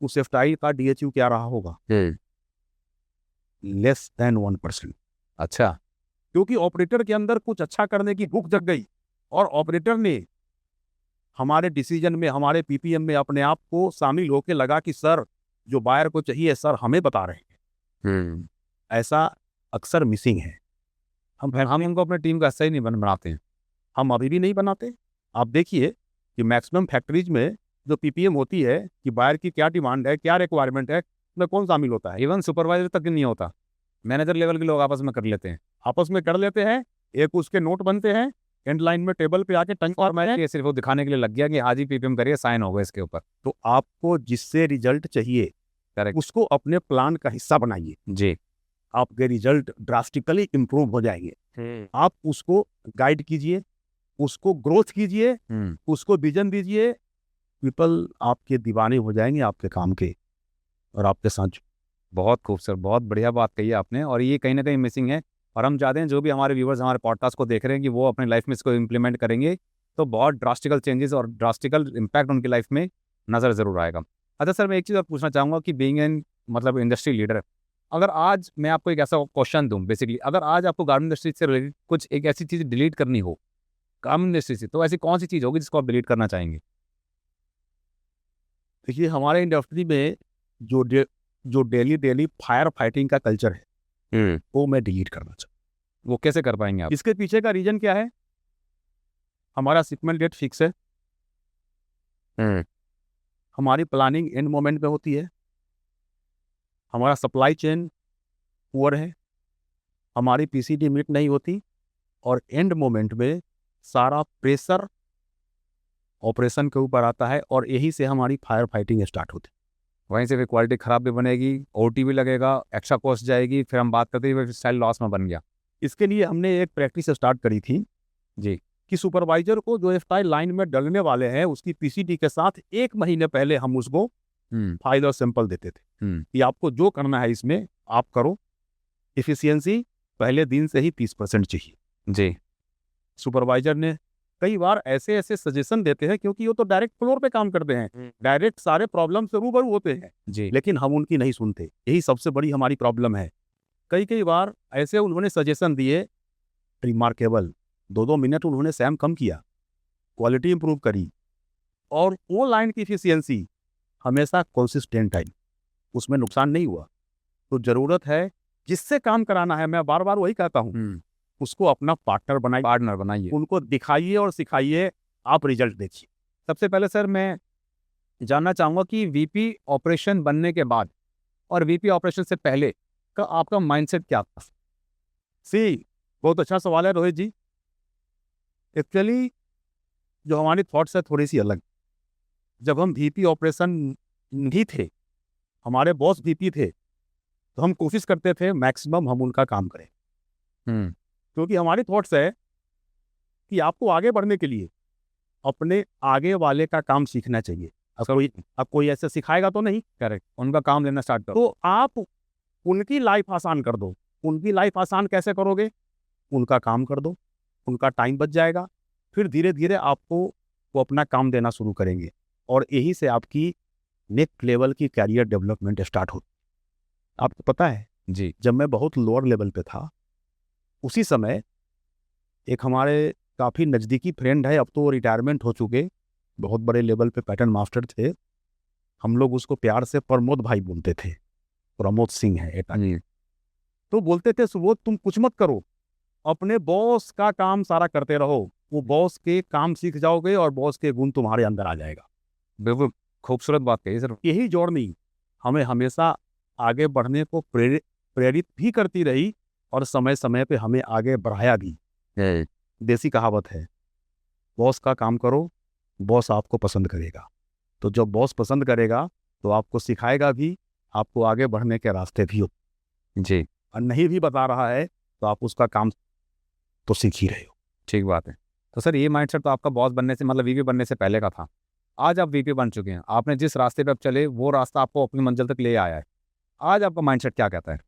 उस स्टाइल का डीएचयू क्या रहा होगा? Less than 1%। अच्छा। क्योंकि ऑपरेटर के अंदर कुछ अच्छा करने की भूख जग गई, और ऑपरेटर ने हमारे डिसीजन में, हमारे पीपीएम में अपने आप को शामिल होकर लगा कि सर जो बायर को चाहिए सर हमें बता रहे हैं। ऐसा अक्सर मिसिंग है। हम इनको अपने टीम का हिस्सा ही नहीं बनाते हैं। हम अभी भी नहीं बनाते। आप देखिए कि मैक्सिमम फैक्ट्रीज में जो पीपीएम होती है कि बायर की क्या डिमांड है, क्या रिक्वायरमेंट है, उसमें कौन शामिल होता है? इवन सुपरवाइजर तक नहीं होता, मैनेजर लेवल के लोग आपस में कर लेते हैं। आपस में कर लेते हैं, एक उसके नोट बनते हैं, एंड लाइन में टेबल पे आके टंच, और मैं ये सिर्फ वो दिखाने के लिए लग गया कि आज ही पीपीएम करिए, साइन होगा इसके ऊपर। तो आपको जिससे रिजल्ट चाहिए करेक्ट। उसको अपने प्लान का हिस्सा बनाइए, जी। आपके रिजल्ट ड्रास्टिकली इंप्रूव हो जाएंगे। आप उसको गाइड कीजिए, उसको ग्रोथ कीजिए, उसको विजन दीजिए, पीपल आपके दीवाने हो जाएंगे आपके काम के और आपके साथ। बहुत खूबसूरत, बहुत बढ़िया बात कही है आपने, और ये कहीं ना कहीं मिसिंग है। और हम चाहते हैं जो भी हमारे व्यूवर्स हमारे पॉडकास्ट को देख रहे हैं कि वो अपनी लाइफ में इसको इम्प्लीमेंट करेंगे, तो बहुत ड्रास्टिकल चेंजेस और ड्रास्टिकल इम्पैक्ट उनकी लाइफ में नज़र ज़रूर आएगा। अच्छा सर, मैं एक चीज़ और पूछना चाहूँगा कि बीइंग एन मतलब इंडस्ट्री लीडर, अगर आज मैं आपको एक ऐसा क्वेश्चन दूँ, बेसिकली अगर आज आपको गारमेंट इंडस्ट्री से रिलेटेड कुछ एक ऐसी चीज़ डिलीट करनी हो गारमेंट इंडस्ट्री से, तो ऐसी कौन सी चीज़ होगी जिसको आप डिलीट करना चाहेंगे? देखिए हमारे इंडस्ट्री में जो डेली फायर फाइटिंग का कल्चर है वो मैं डिलीट करना चाहता हूँ। वो कैसे कर पाएंगे आप? इसके पीछे का रीजन क्या है? हमारा शिपमेंट डेट फिक्स है, हमारी प्लानिंग एंड मोमेंट पे होती है, हमारा सप्लाई चेन पुअर है, हमारी पीसीडी मीट नहीं होती, और एंड मोमेंट में सारा प्रेशर ऑपरेशन के ऊपर आता है, और यही से हमारी फायर फाइटिंग स्टार्ट होती है। वहीं से फिर क्वालिटी खराब भी बनेगी, ओटी भी लगेगा, एक्स्ट्रा कॉस्ट जाएगी, फिर हम बात करते हुए स्टाइल लॉस में बन गया। इसके लिए हमने एक प्रैक्टिस स्टार्ट करी थी जी, कि सुपरवाइजर को जो स्टाइल लाइन में डलने वाले हैं उसकी पीसीडी के साथ 1 महीने पहले हम उसको फाइल और सैंपल देते थे कि आपको जो करना है इसमें आप करो, इफिशियंसी पहले दिन से ही 30% चाहिए। जी। सुपरवाइजर ने कई बार ऐसे सजेशन देते हैं, क्योंकि वो तो डायरेक्ट फ्लोर पे काम करते हैं, डायरेक्ट सारे प्रॉब्लम से रूबरू होते हैं जी। लेकिन हम उनकी नहीं सुनते। यही सबसे बड़ी हमारी प्रॉब्लम है। कई बार ऐसे उन्होंने सजेशन दिए, रिमार्केबल, 2-2 मिनट उन्होंने सैम कम किया, क्वालिटी इंप्रूव करी, और वो लाइन की इफिशियंसी हमेशा कंसिस्टेंट आई, उसमें नुकसान नहीं हुआ। तो जरूरत है जिससे काम कराना है, मैं बार बार वही कहता हूँ, उसको अपना पार्टनर बनाइए, उनको दिखाइए और सिखाइए, आप रिजल्ट देखिए। सबसे पहले सर मैं जानना चाहूँगा कि वीपी ऑपरेशन बनने के बाद और वीपी ऑपरेशन से पहले का आपका माइंडसेट क्या था? बहुत अच्छा सवाल है रोहित जी। एक्चुअली जो हमारी थॉट्स है थोड़ी सी अलग। जब हम वीपी ऑपरेशन नहीं थे हमारे बॉस वीपी थे, तो हम कोशिश करते थे मैक्सिमम हम उनका काम करें, क्योंकि हमारी थॉट्स है कि आपको आगे बढ़ने के लिए अपने आगे वाले का काम सीखना चाहिए। अब कोई ऐसे सिखाएगा तो नहीं, करेक्ट, उनका काम लेना स्टार्ट करो। तो आप उनकी लाइफ आसान कर दो। उनकी लाइफ आसान कैसे करोगे? उनका काम कर दो, उनका टाइम बच जाएगा, फिर धीरे धीरे आपको वो अपना काम देना शुरू करेंगे, और यही से आपकी नेक्स्ट लेवल की कैरियर डेवलपमेंट स्टार्ट होती। आपको पता है, जी, जब मैं बहुत लोअर लेवल पे था, उसी समय एक हमारे काफ़ी नज़दीकी फ्रेंड है, अब तो रिटायरमेंट हो चुके, बहुत बड़े लेवल पे पैटर्न मास्टर थे। हम लोग उसको प्यार से प्रमोद भाई बोलते थे, प्रमोद सिंह है एक। तो बोलते थे, सुबोध तुम कुछ मत करो, अपने बॉस का काम सारा करते रहो, वो बॉस के काम सीख जाओगे और बॉस के गुण तुम्हारे अंदर आ जाएगा। बिल्कुल खूबसूरत बात कही सर। यही जर्नी हमें हमेशा आगे बढ़ने को प्रेरित भी करती रही, और समय समय पे हमें आगे बढ़ाया भी। देसी कहावत है, बॉस का काम करो, बॉस आपको पसंद करेगा। तो जब बॉस पसंद करेगा तो आपको सिखाएगा भी, आपको आगे बढ़ने के रास्ते भी हो। जी, और नहीं भी बता रहा है तो आप उसका काम तो सीख ही रहे हो। ठीक बात है। तो सर ये माइंडसेट तो आपका बॉस बनने से मतलब वीपी बनने से पहले का था। आज आप वीपी बन चुके हैं, आपने जिस रास्ते पे अब चले वो रास्ता आपको अपनी मंजिल तक ले आया है। आज आपका माइंडसेट क्या कहता है?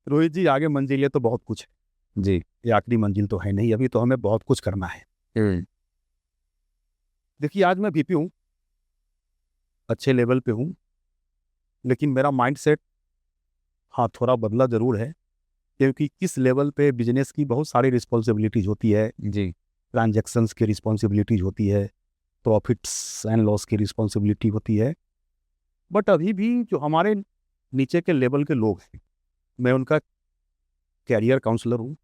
रोहित जी, आगे मंजिलें तो बहुत कुछ है, जी, ये आखिरी मंजिल तो है नहीं, अभी तो हमें बहुत कुछ करना है। देखिए, आज मैं वीपी हूँ, अच्छे लेवल पे हूँ, लेकिन मेरा माइंडसेट हाँ थोड़ा बदला ज़रूर है, क्योंकि इस लेवल पे बिजनेस की बहुत सारी रिस्पॉन्सिबिलिटीज़ होती है। जी, ट्रांजैक्शंस की रिस्पॉन्सिबिलिटीज़ होती है, प्रॉफिट्स एंड लॉस की रिस्पॉन्सिबिलिटी होती है। बट अभी भी जो हमारे नीचे के लेवल के लोग हैं, मैं उनका कैरियर काउंसलर हूँ,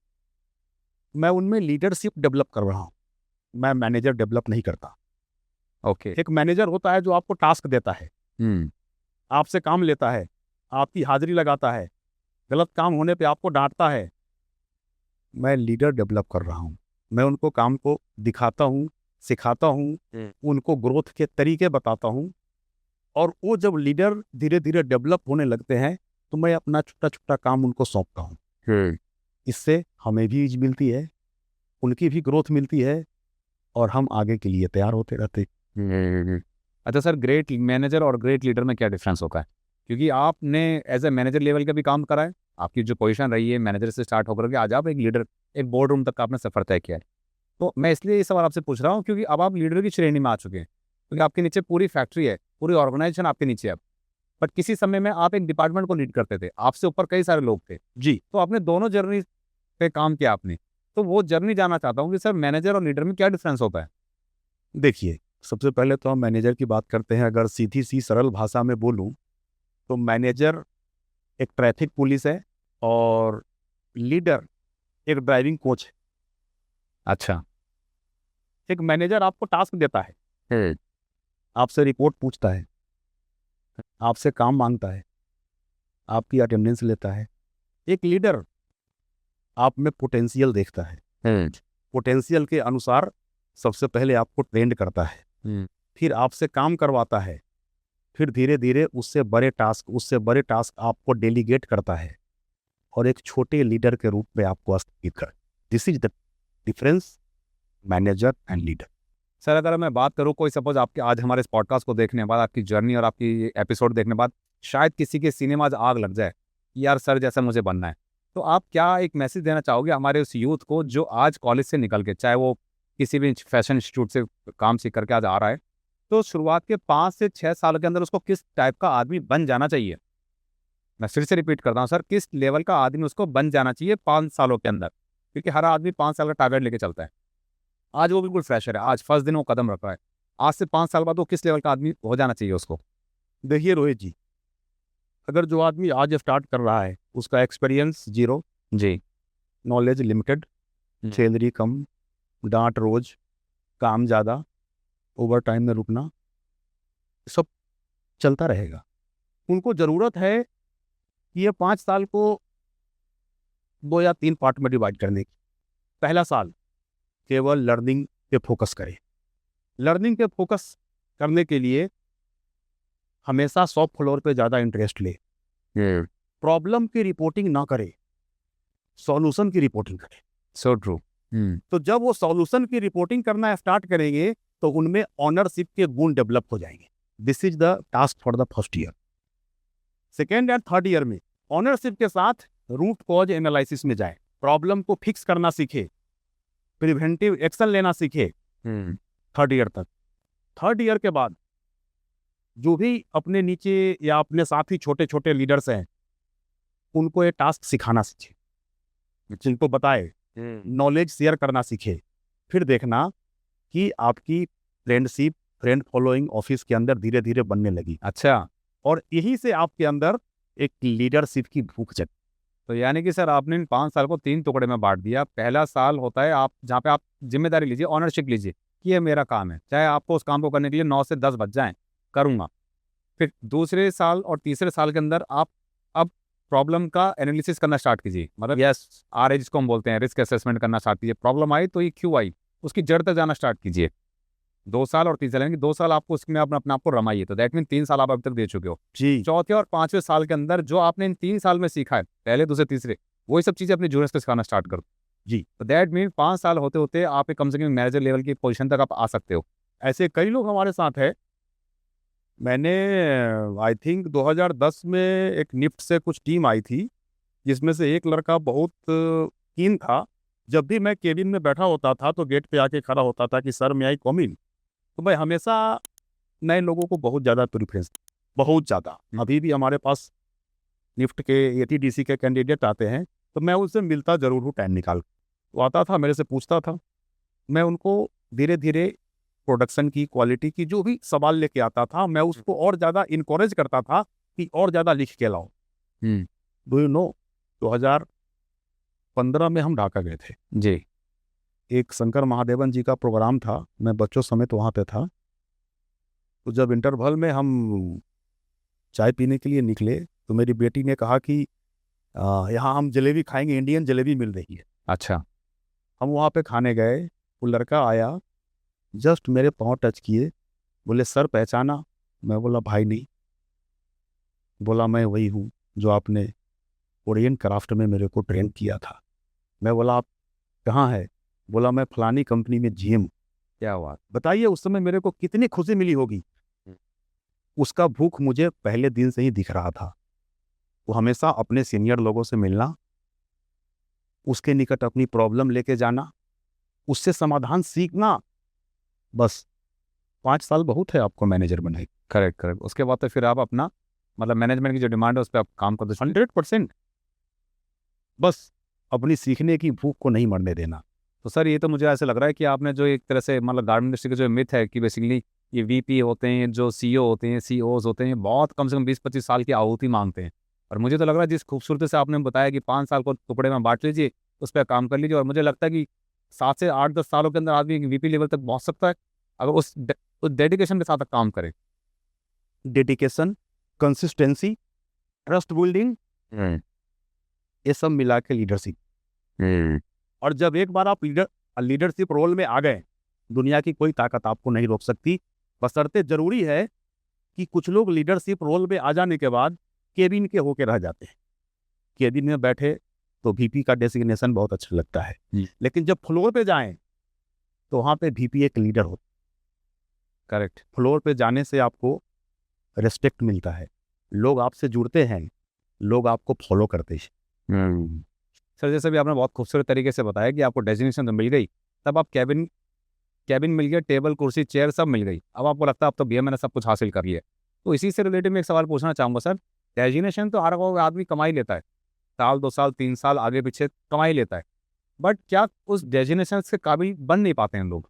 मैं उनमें लीडरशिप डेवलप कर रहा हूँ, मैं मैनेजर डेवलप नहीं करता। ओके। एक मैनेजर होता है जो आपको टास्क देता है, आपसे काम लेता है, आपकी हाजिरी लगाता है, गलत काम होने पे आपको डांटता है। मैं लीडर डेवलप कर रहा हूँ, मैं उनको काम को दिखाता हूँ, सिखाता हूँ, उनको ग्रोथ के तरीके बताता हूँ, और वो जब लीडर धीरे धीरे डेवलप होने लगते हैं तो मैं अपना छोटा छोटा काम उनको सौंपता हूँ। इससे हमें भी इज मिलती है, उनकी भी ग्रोथ मिलती है, और हम आगे के लिए तैयार होते रहते। अच्छा सर, ग्रेट मैनेजर और ग्रेट लीडर में क्या डिफरेंस होता है? क्योंकि आपने एज ए मैनेजर लेवल का भी काम करा है, आपकी जो पोजीशन रही है मैनेजर से स्टार्ट होकर के आज आप एक लीडर, एक बोर्ड रूम तक का आपने सफर तय किया है। तो मैं इसलिए ये सवाल आपसे पूछ रहा हूँ क्योंकि अब आप लीडर की श्रेणी में आ चुके हैं, क्योंकि आपके नीचे पूरी फैक्ट्री है, पूरी ऑर्गेनाइजेशन आपके नीचे है अब। बट किसी समय में आप एक डिपार्टमेंट को लीड करते थे, आपसे ऊपर कई सारे लोग थे। जी, तो आपने दोनों जर्नी पे काम किया आपने, तो वो जर्नी जानना चाहता हूँ कि सर मैनेजर और लीडर में क्या डिफरेंस होता है? देखिए, सबसे पहले तो हम मैनेजर की बात करते हैं। अगर सीधी सी सरल भाषा में बोलूँ तो मैनेजर एक ट्रैफिक पुलिस है, और लीडर एक ड्राइविंग कोच है। अच्छा। एक मैनेजर आपको टास्क देता है, आपसे रिपोर्ट पूछता है, आपसे काम मांगता है, आपकी अटेंडेंस लेता है। एक लीडर आप में पोटेंशियल देखता है, पोटेंशियल के अनुसार सबसे पहले आपको ट्रेंड करता है, फिर आपसे काम करवाता है, फिर धीरे धीरे उससे बड़े टास्क आपको डेलीगेट करता है, और एक छोटे लीडर के रूप में आपको स्थापित कर। This is the difference manager and leader. Sir अगर मैं बात करूँ, कोई सपोज आपके आज हमारे इस पॉडकास्ट को देखने के बाद, आपकी जर्नी और आपकी एपिसोड देखने के बाद शायद किसी के सीने में आज आग लग जाए कि यार सर जैसा मुझे बनना है, तो आप क्या एक मैसेज देना चाहोगे हमारे उस यूथ को जो आज कॉलेज से निकल के, चाहे वो किसी भी फैशन इंस्टीट्यूट से काम सीख करके आज आ रहा है, तो शुरुआत के 5 से 6 साल के अंदर उसको किस टाइप का आदमी बन जाना चाहिए? मैं फिर से रिपीट करता हूँ सर, किस लेवल का आदमी उसको बन जाना चाहिए 5 सालों के अंदर? क्योंकि हर आदमी 5 साल का टारगेट लेके चलता है। आज वो बिल्कुल फ्रेशर है, आज फर्स्ट दिन वो कदम रख रहा है, आज से 5 साल बाद वो किस लेवल का आदमी हो जाना चाहिए उसको? देखिए रोहित जी, अगर जो आदमी आज स्टार्ट कर रहा है उसका एक्सपीरियंस जीरो, जी, नॉलेज लिमिटेड, सैलरी कम, डांट रोज, काम ज़्यादा, ओवर टाइम में रुकना, सब चलता रहेगा। उनको ज़रूरत है कि ये 5 साल को 2 या 3 पार्ट में डिवाइड करने की। पहला साल केवल लर्निंग पे फोकस करें। लर्निंग पे फोकस करने के लिए हमेशा सॉफ्ट फ्लोर पे ज़्यादा इंटरेस्ट ले, प्रॉब्लम की रिपोर्टिंग ना करे, सॉल्यूशन की रिपोर्टिंग करे। So true. तो जब वो सॉल्यूशन की रिपोर्टिंग करना स्टार्ट करेंगे तो उनमें ऑनरशिप के गुण डेवलप हो जाएंगे। This is the task for the first year. Second and third year में ऑनरशिप के साथ रूट कॉज एनालिसिस में जाए, प्रॉब्लम को फिक्स करना सीखे, प्रिवेंटिव एक्शन लेना सीखे थर्ड ईयर तक। थर्ड ईयर के बाद जो भी अपने नीचे या अपने साथ ही छोटे छोटे लीडर्स हैं उनको ये टास्क सिखाना सीखे, जिनको बताए, नॉलेज शेयर करना सीखे। फिर देखना कि आपकी फ्रेंडशिप, फ्रेंड फॉलोइंग ऑफिस के अंदर धीरे धीरे बनने लगी। अच्छा, और यही से आपके अंदर एक लीडरशिप की भूख जग। तो यानी कि सर आपने इन 5 साल को 3 टुकड़े में बांट दिया। पहला साल होता है आप जहाँ पे आप जिम्मेदारी लीजिए, ऑनरशिप लीजिए कि ये मेरा काम है, चाहे आपको उस काम को करने के लिए 9 से 10 बज जाएं, करूँगा। फिर दूसरे साल और तीसरे साल के अंदर आप अब प्रॉब्लम का एनालिसिस करना स्टार्ट कीजिए, मतलब यस आर जिसको हम बोलते हैं, रिस्क असेसमेंट करना स्टार्ट कीजिए। प्रॉब्लम आई तो ये क्यों आई, उसकी जड़ तक जाना स्टार्ट कीजिए। 2 साल और 3 साल, यानी कि 2 साल आपको उसमें अपने आप को रमाइए, तो दैट मीन 3 साल आप अभी तक दे चुके हो। जी, चौथे और 5वें साल के अंदर जो आपने इन 3 साल में सीखा है, पहले दूसरे तीसरे, वही सब चीज़ें अपने जूनियर्स को सिखाना स्टार्ट करो। जी। तो दैट मीन 5 साल होते होते आप एक कम से कम मैनेजर लेवल की पोजीशन तक आप आ सकते हो। ऐसे कई लोग हमारे साथ है। मैंने आई थिंक 2010 में एक निफ्ट से कुछ टीम आई थी, जिसमें से एक लड़का बहुत कीन था। जब भी मैं केबिन में बैठा होता था तो गेट पे आके खड़ा होता था कि सर मैं आई कम इन। तो मैं हमेशा नए लोगों को बहुत ज़्यादा प्रेफरेंस, बहुत ज़्यादा। अभी भी हमारे पास निफ्ट के एटीडीसी के कैंडिडेट आते हैं तो मैं उनसे मिलता ज़रूर हूँ टाइम निकाल। वो आता था, मेरे से पूछता था, मैं उनको धीरे धीरे प्रोडक्शन की, क्वालिटी की जो भी सवाल लेके आता था, मैं उसको और ज़्यादा इनकरेज करता था कि और ज़्यादा लिख के लाओ। डू यू नो 2015 में हम ढाका गए थे। जी। एक शंकर महादेवन जी का प्रोग्राम था, मैं बच्चों समेत वहाँ पे था। तो जब इंटरवल में हम चाय पीने के लिए निकले तो मेरी बेटी ने कहा कि यहाँ हम जलेबी खाएंगे, इंडियन जलेबी मिल रही है। अच्छा। हम वहाँ पे खाने गए, वो लड़का आया, जस्ट मेरे पाँव टच किए, बोले सर पहचाना? मैं बोला भाई नहीं। बोला मैं वही हूँ जो आपने कोरियन क्राफ्ट में मेरे को ट्रेन किया था। मैं बोला आप कहाँ है? बोला मैं फलानी कंपनी में जीएम। क्या हुआ? बताइए उस समय मेरे को कितनी खुशी मिली होगी। उसका भूख मुझे पहले दिन से ही दिख रहा था। वो हमेशा अपने सीनियर लोगों से मिलना, उसके निकट अपनी प्रॉब्लम लेके जाना, उससे समाधान सीखना। बस 5 साल बहुत है आपको मैनेजर बनाए। Correct correct. उसके बाद तो फिर आप अपना मतलब मैनेजमेंट की जो डिमांड है उस पर आप काम करते 100%। बस अपनी सीखने की भूख को नहीं मरने देना। तो सर ये तो मुझे ऐसे लग रहा है कि आपने जो एक तरह से मतलब गारमेंट इंडस्ट्री का जो मिथ है कि बेसिकली ये वीपी होते हैं, जो सीईओ होते हैं, सीईओज होते हैं, बहुत कम से कम 20-25 साल की आहुति मांगते हैं। और मुझे तो लग रहा है जिस खूबसूरती से आपने बताया कि 5 साल को टुकड़े में बांट लीजिए, उस पर काम कर लीजिए, और मुझे लगता है कि 7 से 8-10 सालों के अंदर आदमी वीपी लेवल तक पहुँच सकता है अगर उस डेडिकेशन के साथ काम करे। डेडिकेशन, कंसिस्टेंसी, ट्रस्ट बिल्डिंग, ये सब मिला के लीडरशिप। और जब एक बार आप लीडरशिप रोल में आ गए, दुनिया की कोई ताकत आपको नहीं रोक सकती। बशर्ते जरूरी है कि कुछ लोग लीडरशिप रोल में आ जाने के बाद केबिन के होके रह जाते हैं। केबिन में बैठे तो वीपी का डेसिग्नेशन बहुत अच्छा लगता है, लेकिन जब फ्लोर पे जाएं तो वहाँ पे वीपी एक लीडर होता है। करेक्ट। फ्लोर पे जाने से आपको रिस्पेक्ट मिलता है, लोग आपसे जुड़ते हैं, लोग आपको फॉलो करते हैं। सर जैसे भी आपने बहुत खूबसूरत तरीके से बताया कि आपको डेजिग्नेशन तो मिल गई, तब आप कैबिन मिल गया, टेबल कुर्सी चेयर सब मिल गई, अब आपको लगता है अब तो भैया मैंने सब कुछ हासिल कर लिया। तो इसी से रिलेटेड में एक सवाल पूछना चाहूँगा सर। डेजिग्नेशन तो हर कोई आदमी कमा ही लेता है, साल 2 साल 3 साल आगे पीछे कमा ही लेता है, बट क्या उस डेजिग्नेशन के काबिल बन नहीं पाते हैं लोग?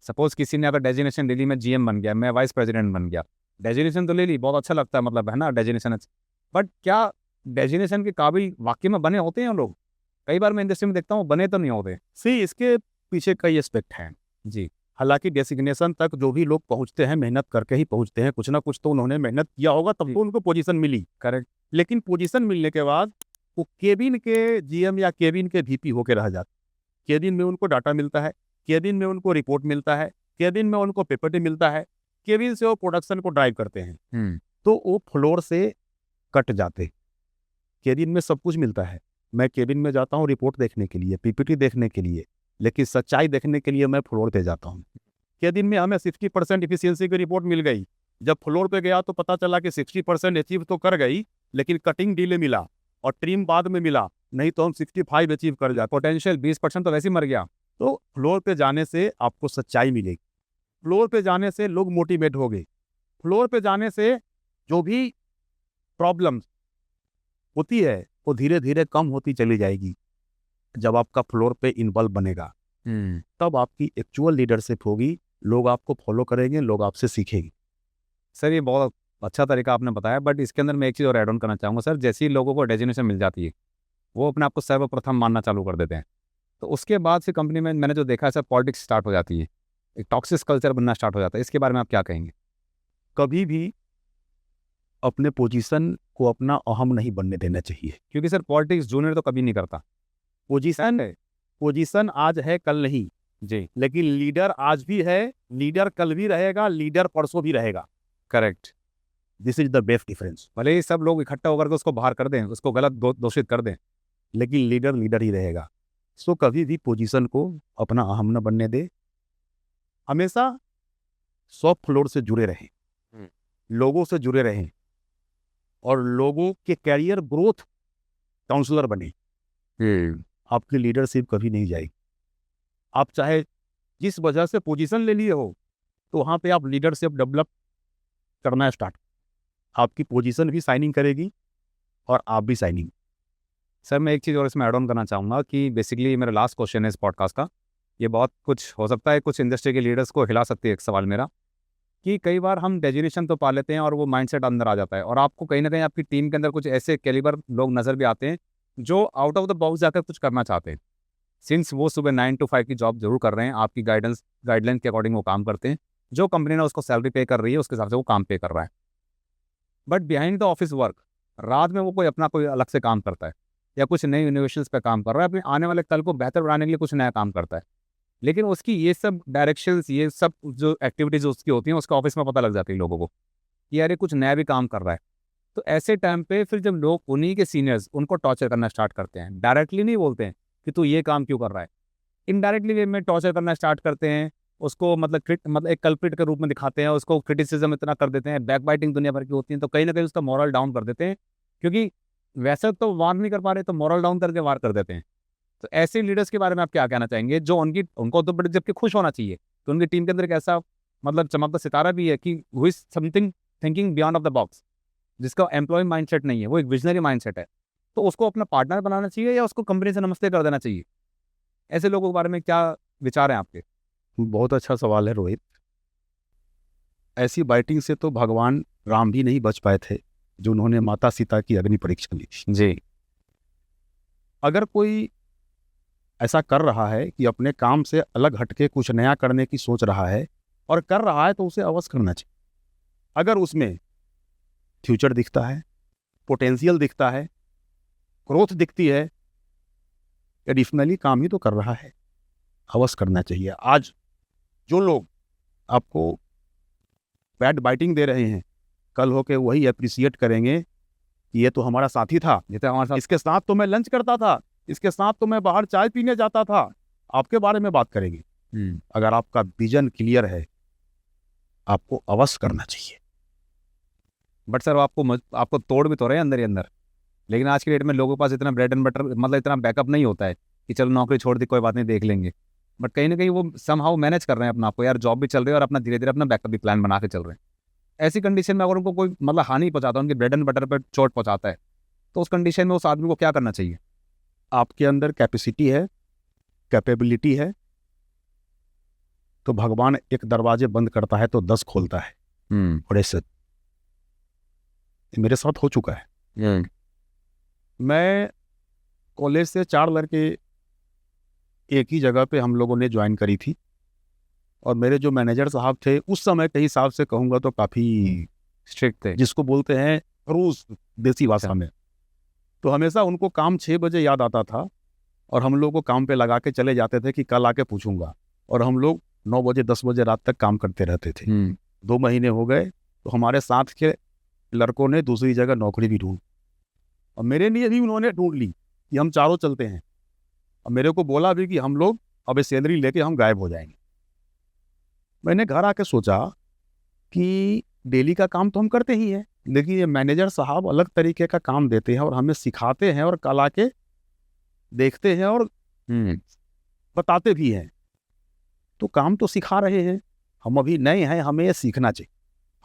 सपोज किसी ने अगर डेजिग्नेशन ले ली, मैं जीएम बन गया, मैं वाइस प्रेसिडेंट बन गया, डेजिग्नेशन तो ले ली, बहुत अच्छा लगता है, मतलब है ना डेजिग्नेशन, बट क्या डेजिग्नेशन के काबिल वाकई में बने होते हैं लोग? कई बार मैं इंडस्ट्री में देखता हूँ बने तो नहीं होते। सी इसके पीछे कई एस्पेक्ट हैं जी। हालांकि डेसिग्नेशन तक जो भी लोग पहुंचते हैं मेहनत करके ही पहुंचते हैं, कुछ ना कुछ तो उन्होंने मेहनत किया होगा तब तो उनको पोजीशन मिली। करेक्ट। लेकिन पोजीशन मिलने के बाद वो केबिन के जीएम या केबिन के वीपी होके रह जाते। केबिन में उनको डाटा मिलता है, केबिन में उनको रिपोर्ट मिलता है, केबिन में उनको पेपर मिलता है, केबिन से वो प्रोडक्शन को ड्राइव करते हैं, हम्म, तो वो फ्लोर से कट जाते। केबिन में सब कुछ मिलता है, मैं केबिन में जाता हूँ रिपोर्ट देखने के लिए, पीपीटी देखने के लिए, लेकिन सच्चाई देखने के लिए मैं फ्लोर पे जाता हूँ। केबिन में हमें 60% इफिशियंसी की रिपोर्ट मिल गई, जब फ्लोर पे गया तो पता चला कि 60% अचीव तो कर गई, लेकिन कटिंग डिले मिला और ट्रिम बाद में मिला, नहीं तो हम 65 अचीव कर जाते। पोटेंशियल 20% तो वैसे ही मर गया। तो फ्लोर पे जाने से आपको सच्चाई मिलेगी, फ्लोर पे जाने से लोग मोटिवेट हो गए, फ्लोर पे जाने से जो भी प्रॉब्लम होती है वो धीरे धीरे कम होती चली जाएगी। जब आपका फ्लोर पे इन्वॉल्व बनेगा तब आपकी एक्चुअल लीडरशिप होगी, लोग आपको फॉलो करेंगे, लोग आपसे सीखेंगे। सर ये बहुत अच्छा तरीका आपने बताया, बट इसके अंदर मैं एक चीज़ और ऐड ऑन करना चाहूँगा सर। जैसे ही लोगों को डेजिग्नेशन मिल जाती है, वो अपने आप को सर्वप्रथम मानना चालू कर देते हैं, तो उसके बाद से कंपनी में मैंने जो देखा है सर, पॉलिटिक्स स्टार्ट हो जाती है, एक टॉक्सिक कल्चर बनना स्टार्ट हो जाता है। इसके बारे में आप क्या कहेंगे? कभी भी अपने पोजीशन को अपना अहम नहीं बनने देना चाहिए, क्योंकि सर पॉलिटिक्स जूनियर तो कभी नहीं करता। पोजीशन आज है कल नहीं जी, लेकिन लीडर आज भी है, लीडर कल भी रहेगा, लीडर परसों भी रहेगा। Correct. This is the best difference. भले ही सब लोग इकट्ठा होकर के उसको बाहर कर दें, उसको गलत दोषित कर दें, लेकिन लीडर लीडर ही रहेगा। सो कभी भी पोजीशन को अपना अहम न बनने दे, हमेशा सॉफ्ट फ्लोर से जुड़े रहें, लोगों से जुड़े रहें और लोगों के कैरियर ग्रोथ काउंसलर बने। आपकी लीडरशिप कभी नहीं जाएगी। आप चाहे जिस वजह से पोजीशन ले लिए हो, तो वहाँ पे आप लीडरशिप डेवलप करना स्टार्ट, आपकी पोजीशन भी साइनिंग करेगी और आप भी साइनिंग। सर मैं एक चीज़ और इसमें ऐड ऑन करना चाहूँगा कि बेसिकली मेरा लास्ट क्वेश्चन है इस पॉडकास्ट का। ये बहुत कुछ हो सकता है, कुछ इंडस्ट्री के लीडर्स को हिला सकती है एक सवाल मेरा, कि कई बार हम डेजिग्नेशन तो पा लेते हैं और वो माइंडसेट अंदर आ जाता है, और आपको कहीं ना कहीं आपकी टीम के अंदर कुछ ऐसे कैलिबर लोग नज़र भी आते हैं जो आउट ऑफ द बॉक्स जाकर कुछ करना चाहते हैं। सिंस वो सुबह 9 to 5 की जॉब जरूर कर रहे हैं, आपकी गाइडलाइन के अकॉर्डिंग वो काम करते हैं, जो कंपनी ने उसको सैलरी पे कर रही है उसके हिसाब से वो काम पे कर रहा है, but behind the office work रात में वो कोई अलग से काम करता है, या कुछ नई इनोवेशंस पे काम कर रहा है, अपने आने वाले कल को बेहतर बनाने के लिए कुछ नया काम करता है। लेकिन उसकी ये सब डायरेक्शंस, ये सब जो एक्टिविटीज़ उसकी होती हैं, उसके ऑफिस में पता लग जाती है लोगों को कि यार ये कुछ नया भी काम कर रहा है। तो ऐसे टाइम पे फिर जब लोग उन्हीं के सीनियर्स उनको टॉर्चर करना स्टार्ट करते हैं, डायरेक्टली नहीं बोलते हैं कि तू ये काम क्यों कर रहा है, इनडायरेक्टली वे में टॉर्चर करना स्टार्ट करते हैं उसको, मतलब एक कल्प्रिट के रूप में दिखाते हैं उसको, क्रिटिसिज्म इतना कर देते हैं, बैकबाइटिंग दुनिया भर की होती है, तो कहीं ना कहीं उसका मॉरल डाउन कर देते हैं, क्योंकि वैसे तो वार नहीं कर पा रहे तो मॉरल डाउन करके वार कर देते हैं। तो ऐसे लीडर्स के बारे में आप क्या कहना चाहेंगे, जो उनको तो बड़े जबकि खुश होना चाहिए, तो उनकी टीम के अंदर एक ऐसा मतलब चमकता सितारा भी है कि who is something thinking beyond of the box, जिसका एम्प्लॉय माइंडसेट नहीं है, वो एक विजनरी माइंडसेट है, तो उसको अपना पार्टनर बनाना चाहिए या उसको कंपनी से नमस्ते कर देना चाहिए? ऐसे लोगों के बारे में क्या विचार हैं आपके? बहुत अच्छा सवाल है रोहित। ऐसी बाइटिंग से तो भगवान राम भी नहीं बच पाए थे, जो उन्होंने माता सीता की अग्नि परीक्षा ली। जी, अगर कोई ऐसा कर रहा है कि अपने काम से अलग हटके कुछ नया करने की सोच रहा है और कर रहा है, तो उसे अवश्य करना चाहिए। अगर उसमें फ्यूचर दिखता है, पोटेंशियल दिखता है, ग्रोथ दिखती है, एडिशनली काम ही तो कर रहा है, अवश्य करना चाहिए। आज जो लोग आपको बैड बाइटिंग दे रहे हैं, कल होके वही अप्रिशिएट करेंगे कि ये तो हमारा साथी था, ये तो हमारे साथ इसके साथ तो मैं लंच करता था, इसके साथ तो मैं बाहर चाय पीने जाता था, आपके बारे में बात करेंगे। अगर आपका विजन क्लियर है, आपको अवश्य करना चाहिए। बट सर आपको तोड़ भी तो रहे हैं अंदर ही अंदर, लेकिन आज की डेट में लोगों के पास इतना ब्रेड एंड बटर, मतलब इतना बैकअप नहीं होता है कि चलो नौकरी छोड़ दी कोई बात नहीं देख लेंगे, बट कहीं ना कहीं वो समहाउ मैनेज कर रहे हैं अपना आपको, यार जॉब भी चल रही है और अपना धीरे धीरे अपना बैकअप भी प्लान बना के चल रहे हैं। ऐसी कंडीशन में अगर उनको कोई मतलब हानि पहुंचाता है, उनके ब्रेड एंड बटर पर चोट पहुंचाता है, तो उस कंडीशन में उस आदमी को क्या करना चाहिए? आपके अंदर कैपेसिटी है, कैपेबिलिटी है, तो भगवान एक दरवाजे बंद करता है तो 10 खोलता है। और ऐसे मेरे साथ हो चुका है। मैं कॉलेज से 4 लड़के एक ही जगह पे हम लोगों ने ज्वाइन करी थी, और मेरे जो मैनेजर साहब थे उस समय के हिसाब से कहूँगा तो काफ़ी स्ट्रिक्ट थे, जिसको बोलते हैं रूस देसी भाषा में। तो हमेशा उनको काम 6 बजे याद आता था और हम लोग को काम पे लगा के चले जाते थे कि कल आके पूछूंगा, और हम लोग 9 बजे 10 बजे रात तक काम करते रहते थे। 2 महीने हो गए तो हमारे साथ के लड़कों ने दूसरी जगह नौकरी भी ढूंढ, और मेरे लिए भी उन्होंने ढूंढ ली कि हम चारों चलते हैं, और मेरे को बोला भी कि हम लोग अब सैलरी लेके हम गायब हो जाएंगे। मैंने घर आके सोचा कि डेली का काम तो हम करते ही हैं, लेकिन ये मैनेजर साहब अलग तरीके का काम देते हैं और हमें सिखाते हैं और कल आके देखते हैं और बताते भी हैं। तो काम तो सिखा रहे हैं, हम अभी नए हैं, हमें ये सीखना चाहिए।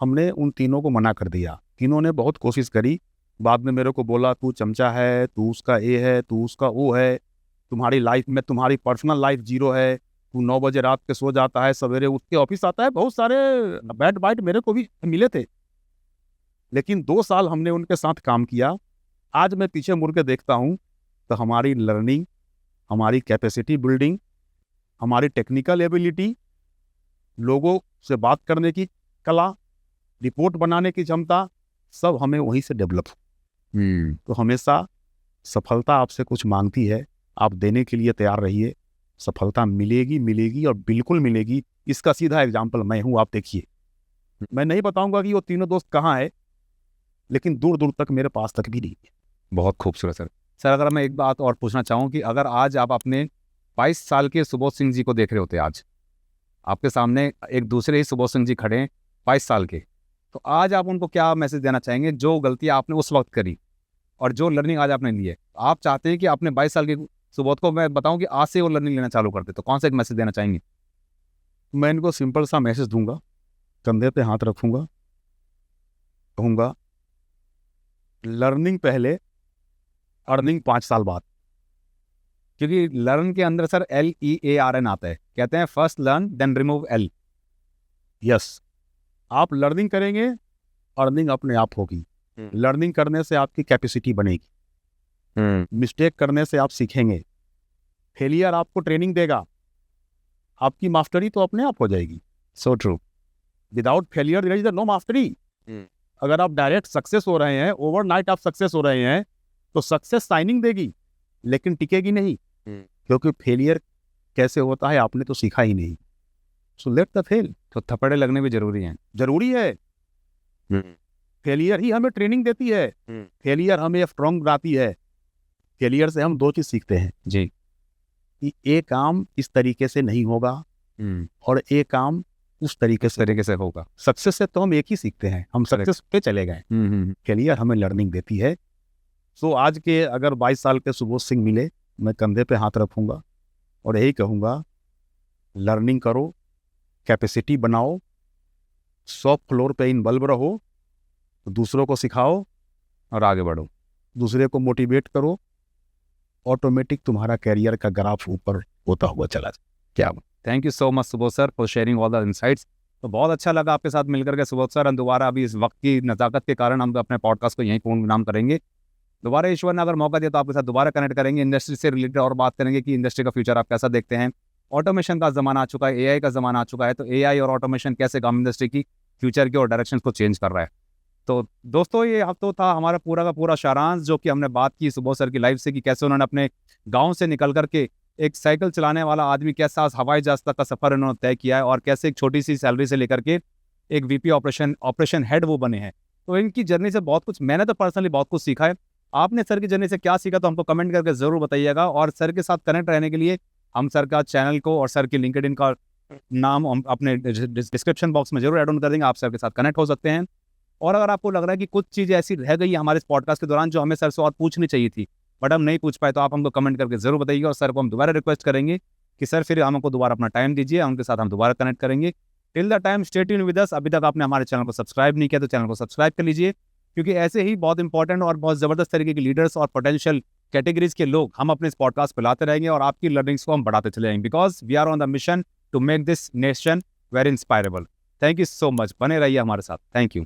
हमने उन तीनों को मना कर दिया। तीनों ने बहुत कोशिश करी, बाद में मेरे को बोला तू चमचा है, तू उसका ए है, तू उसका ओ है, तुम्हारी लाइफ में तुम्हारी पर्सनल लाइफ जीरो है, तू 9 बजे रात के सो जाता है, सवेरे उठ के ऑफिस आता है। बहुत सारे बैड बाइट मेरे को भी मिले थे, लेकिन 2 साल हमने उनके साथ काम किया। आज मैं पीछे मुड़ के देखता हूँ तो हमारी लर्निंग, हमारी कैपेसिटी बिल्डिंग, हमारी टेक्निकल एबिलिटी, लोगों से बात करने की कला, रिपोर्ट बनाने की क्षमता, सब हमें वहीं से डेवलप। तो हमेशा सफलता आपसे कुछ मांगती है, आप देने के लिए तैयार रहिए, सफलता मिलेगी मिलेगी और बिल्कुल मिलेगी। इसका सीधा एग्जाम्पल मैं हूँ, आप देखिए। मैं नहीं बताऊंगा कि वो तीनों दोस्त कहाँ है, लेकिन दूर दूर तक मेरे पास तक भी नहीं है। बहुत खूबसूरत सर। सर अगर मैं एक बात और पूछना चाहूँ कि अगर आज आप अपने 22 साल के सुबोध सिंह जी को देख रहे होते, आज आपके सामने एक दूसरे ही सुबोध सिंह जी खड़े हैं 22 साल के, तो आज आप उनको क्या मैसेज देना चाहेंगे? जो गलतियाँ आपने उस वक्त करी और जो लर्निंग आज आपने ली है, आप चाहते हैं कि अपने 22 साल के सुबोध को मैं बताऊं कि आज से वो लर्निंग लेना चालू करते, तो कौन सा एक मैसेज देना चाहेंगे? मैं इनको सिंपल सा मैसेज दूंगा, कंधे पे हाथ रखूंगा, कहूंगा लर्निंग पहले, अर्निंग 5 साल बाद। क्योंकि लर्न के अंदर सर LEARN आता है, कहते हैं first learn then remove L। Yes, आप लर्निंग करेंगे, अर्निंग अपने आप होगी। लर्निंग करने से आपकी कैपेसिटी बनेगी, मिस्टेक करने से आप सीखेंगे, फेलियर आपको ट्रेनिंग देगा, आपकी मास्टरी तो अपने आप हो जाएगी। So true. Without failure there is no mastery. अगर आप डायरेक्ट सक्सेस हो रहे हैं, ओवरनाइट आप सक्सेस हो रहे हैं, तो सक्सेस साइनिंग देगी लेकिन टिकेगी नहीं, क्योंकि फेलियर कैसे होता है आपने तो सीखा ही नहीं। So let the fail. तो थप्पड़े लगने भी जरूरी हैं। जरूरी है। फेलियर ही हमें ट्रेनिंग देती है, फेलियर हमें स्ट्रॉन्ग बनाती है। फेलियर से हम 2 चीज सीखते हैं जी, कि एक काम इस तरीके से नहीं होगा और एक काम उस तरीके से होगा। सक्सेस से तो हम एक ही सीखते हैं, हम सक्सेस पे चले गए। फेलियर हमें लर्निंग देती है। सो आज के अगर 22 साल के सुबोध सिंह मिले, मैं कंधे पे हाथ रखूंगा और यही कहूंगा, लर्निंग करो, कैपेसिटी बनाओ, 100 फ्लोर पे इनवॉल्व रहो, दूसरों को सिखाओ और आगे बढ़ो, दूसरे को मोटिवेट करो, ऑटोमेटिक तुम्हारा कैरियर का ग्राफ ऊपर होता हुआ चला जाए। क्या thank you so much Subodh sir for sharing all the insights. तो बहुत अच्छा लगा आपके साथ मिलकर के सुबोध सर। हम दोबारा अभी इस वक्त की नज़ाकत के कारण हम अपने पॉडकास्ट को यहीं पूर्ण विराम करेंगे। दोबारा ईश्वर ने अगर मौका दिया तो आपके साथ दोबारा कनेक्ट करेंगे, इंडस्ट्री से रिलेटेड और बात करेंगे कि इंडस्ट्री का फ्यूचर आप कैसा देखते हैं। ऑटोमेशन का ज़माना आ चुका है, AI का ज़माना आ चुका है, तो AI और ऑटोमेशन कैसे काम इंडस्ट्री की फ्यूचर की और डायरेक्शन को चेंज कर रहा है। तो दोस्तों ये अब तो था हमारा पूरा का पूरा सारांश, जो कि हमने बात की सुबोध सर की लाइफ से कि कैसे उन्होंने अपने गांव से निकल करके एक साइकिल चलाने वाला आदमी कैसा हवाई जहाज तक का सफर उन्होंने तय किया है और कैसे एक छोटी सी सैलरी से लेकर के एक VP ऑपरेशन हेड वो बने हैं। तो इनकी जर्नी से बहुत कुछ मैंने तो पर्सनली बहुत कुछ सीखा है। आपने सर की जर्नी से क्या सीखा तो हमको कमेंट करके जरूर बताइएगा। और सर के साथ कनेक्ट रहने के लिए हम सर का चैनल को और सर की लिंक्डइन का नाम हम अपने डिस्क्रिप्शन बॉक्स में जरूर ऐड ऑन कर देंगे, आप सर के साथ कनेक्ट हो सकते हैं। और अगर आपको लग रहा है कि कुछ चीज़ें ऐसी रह गई हमारे इस पॉडकास्ट के दौरान जो हमें सर से और पूछनी चाहिए थी बट हम नहीं पूछ पाए, तो आप हमको कमेंट करके जरूर बताइए और सर को हम दोबारा रिक्वेस्ट करेंगे कि सर फिर हमको दोबारा अपना टाइम दीजिए, उनके साथ हम दोबारा कनेक्ट करेंगे। Till the time stay tuned with us. अभी तक आपने हमारे चैनल को सब्सक्राइब नहीं किया तो चैनल को सब्सक्राइब कर लीजिए, क्योंकि ऐसे ही बहुत इंपॉर्टेंट और बहुत ज़बरदस्त तरीके के लीडर्स और पोटेंशियल कैटेगरीज के लोग हम अपने इस पॉडकास्ट पर लाते रहेंगे और आपकी लर्निंग्स को हम बढ़ाते चले जाएंगे, because we are on the mission to make this nation very inspirable. Thank you so much, बने रहिए हमारे साथ। Thank you.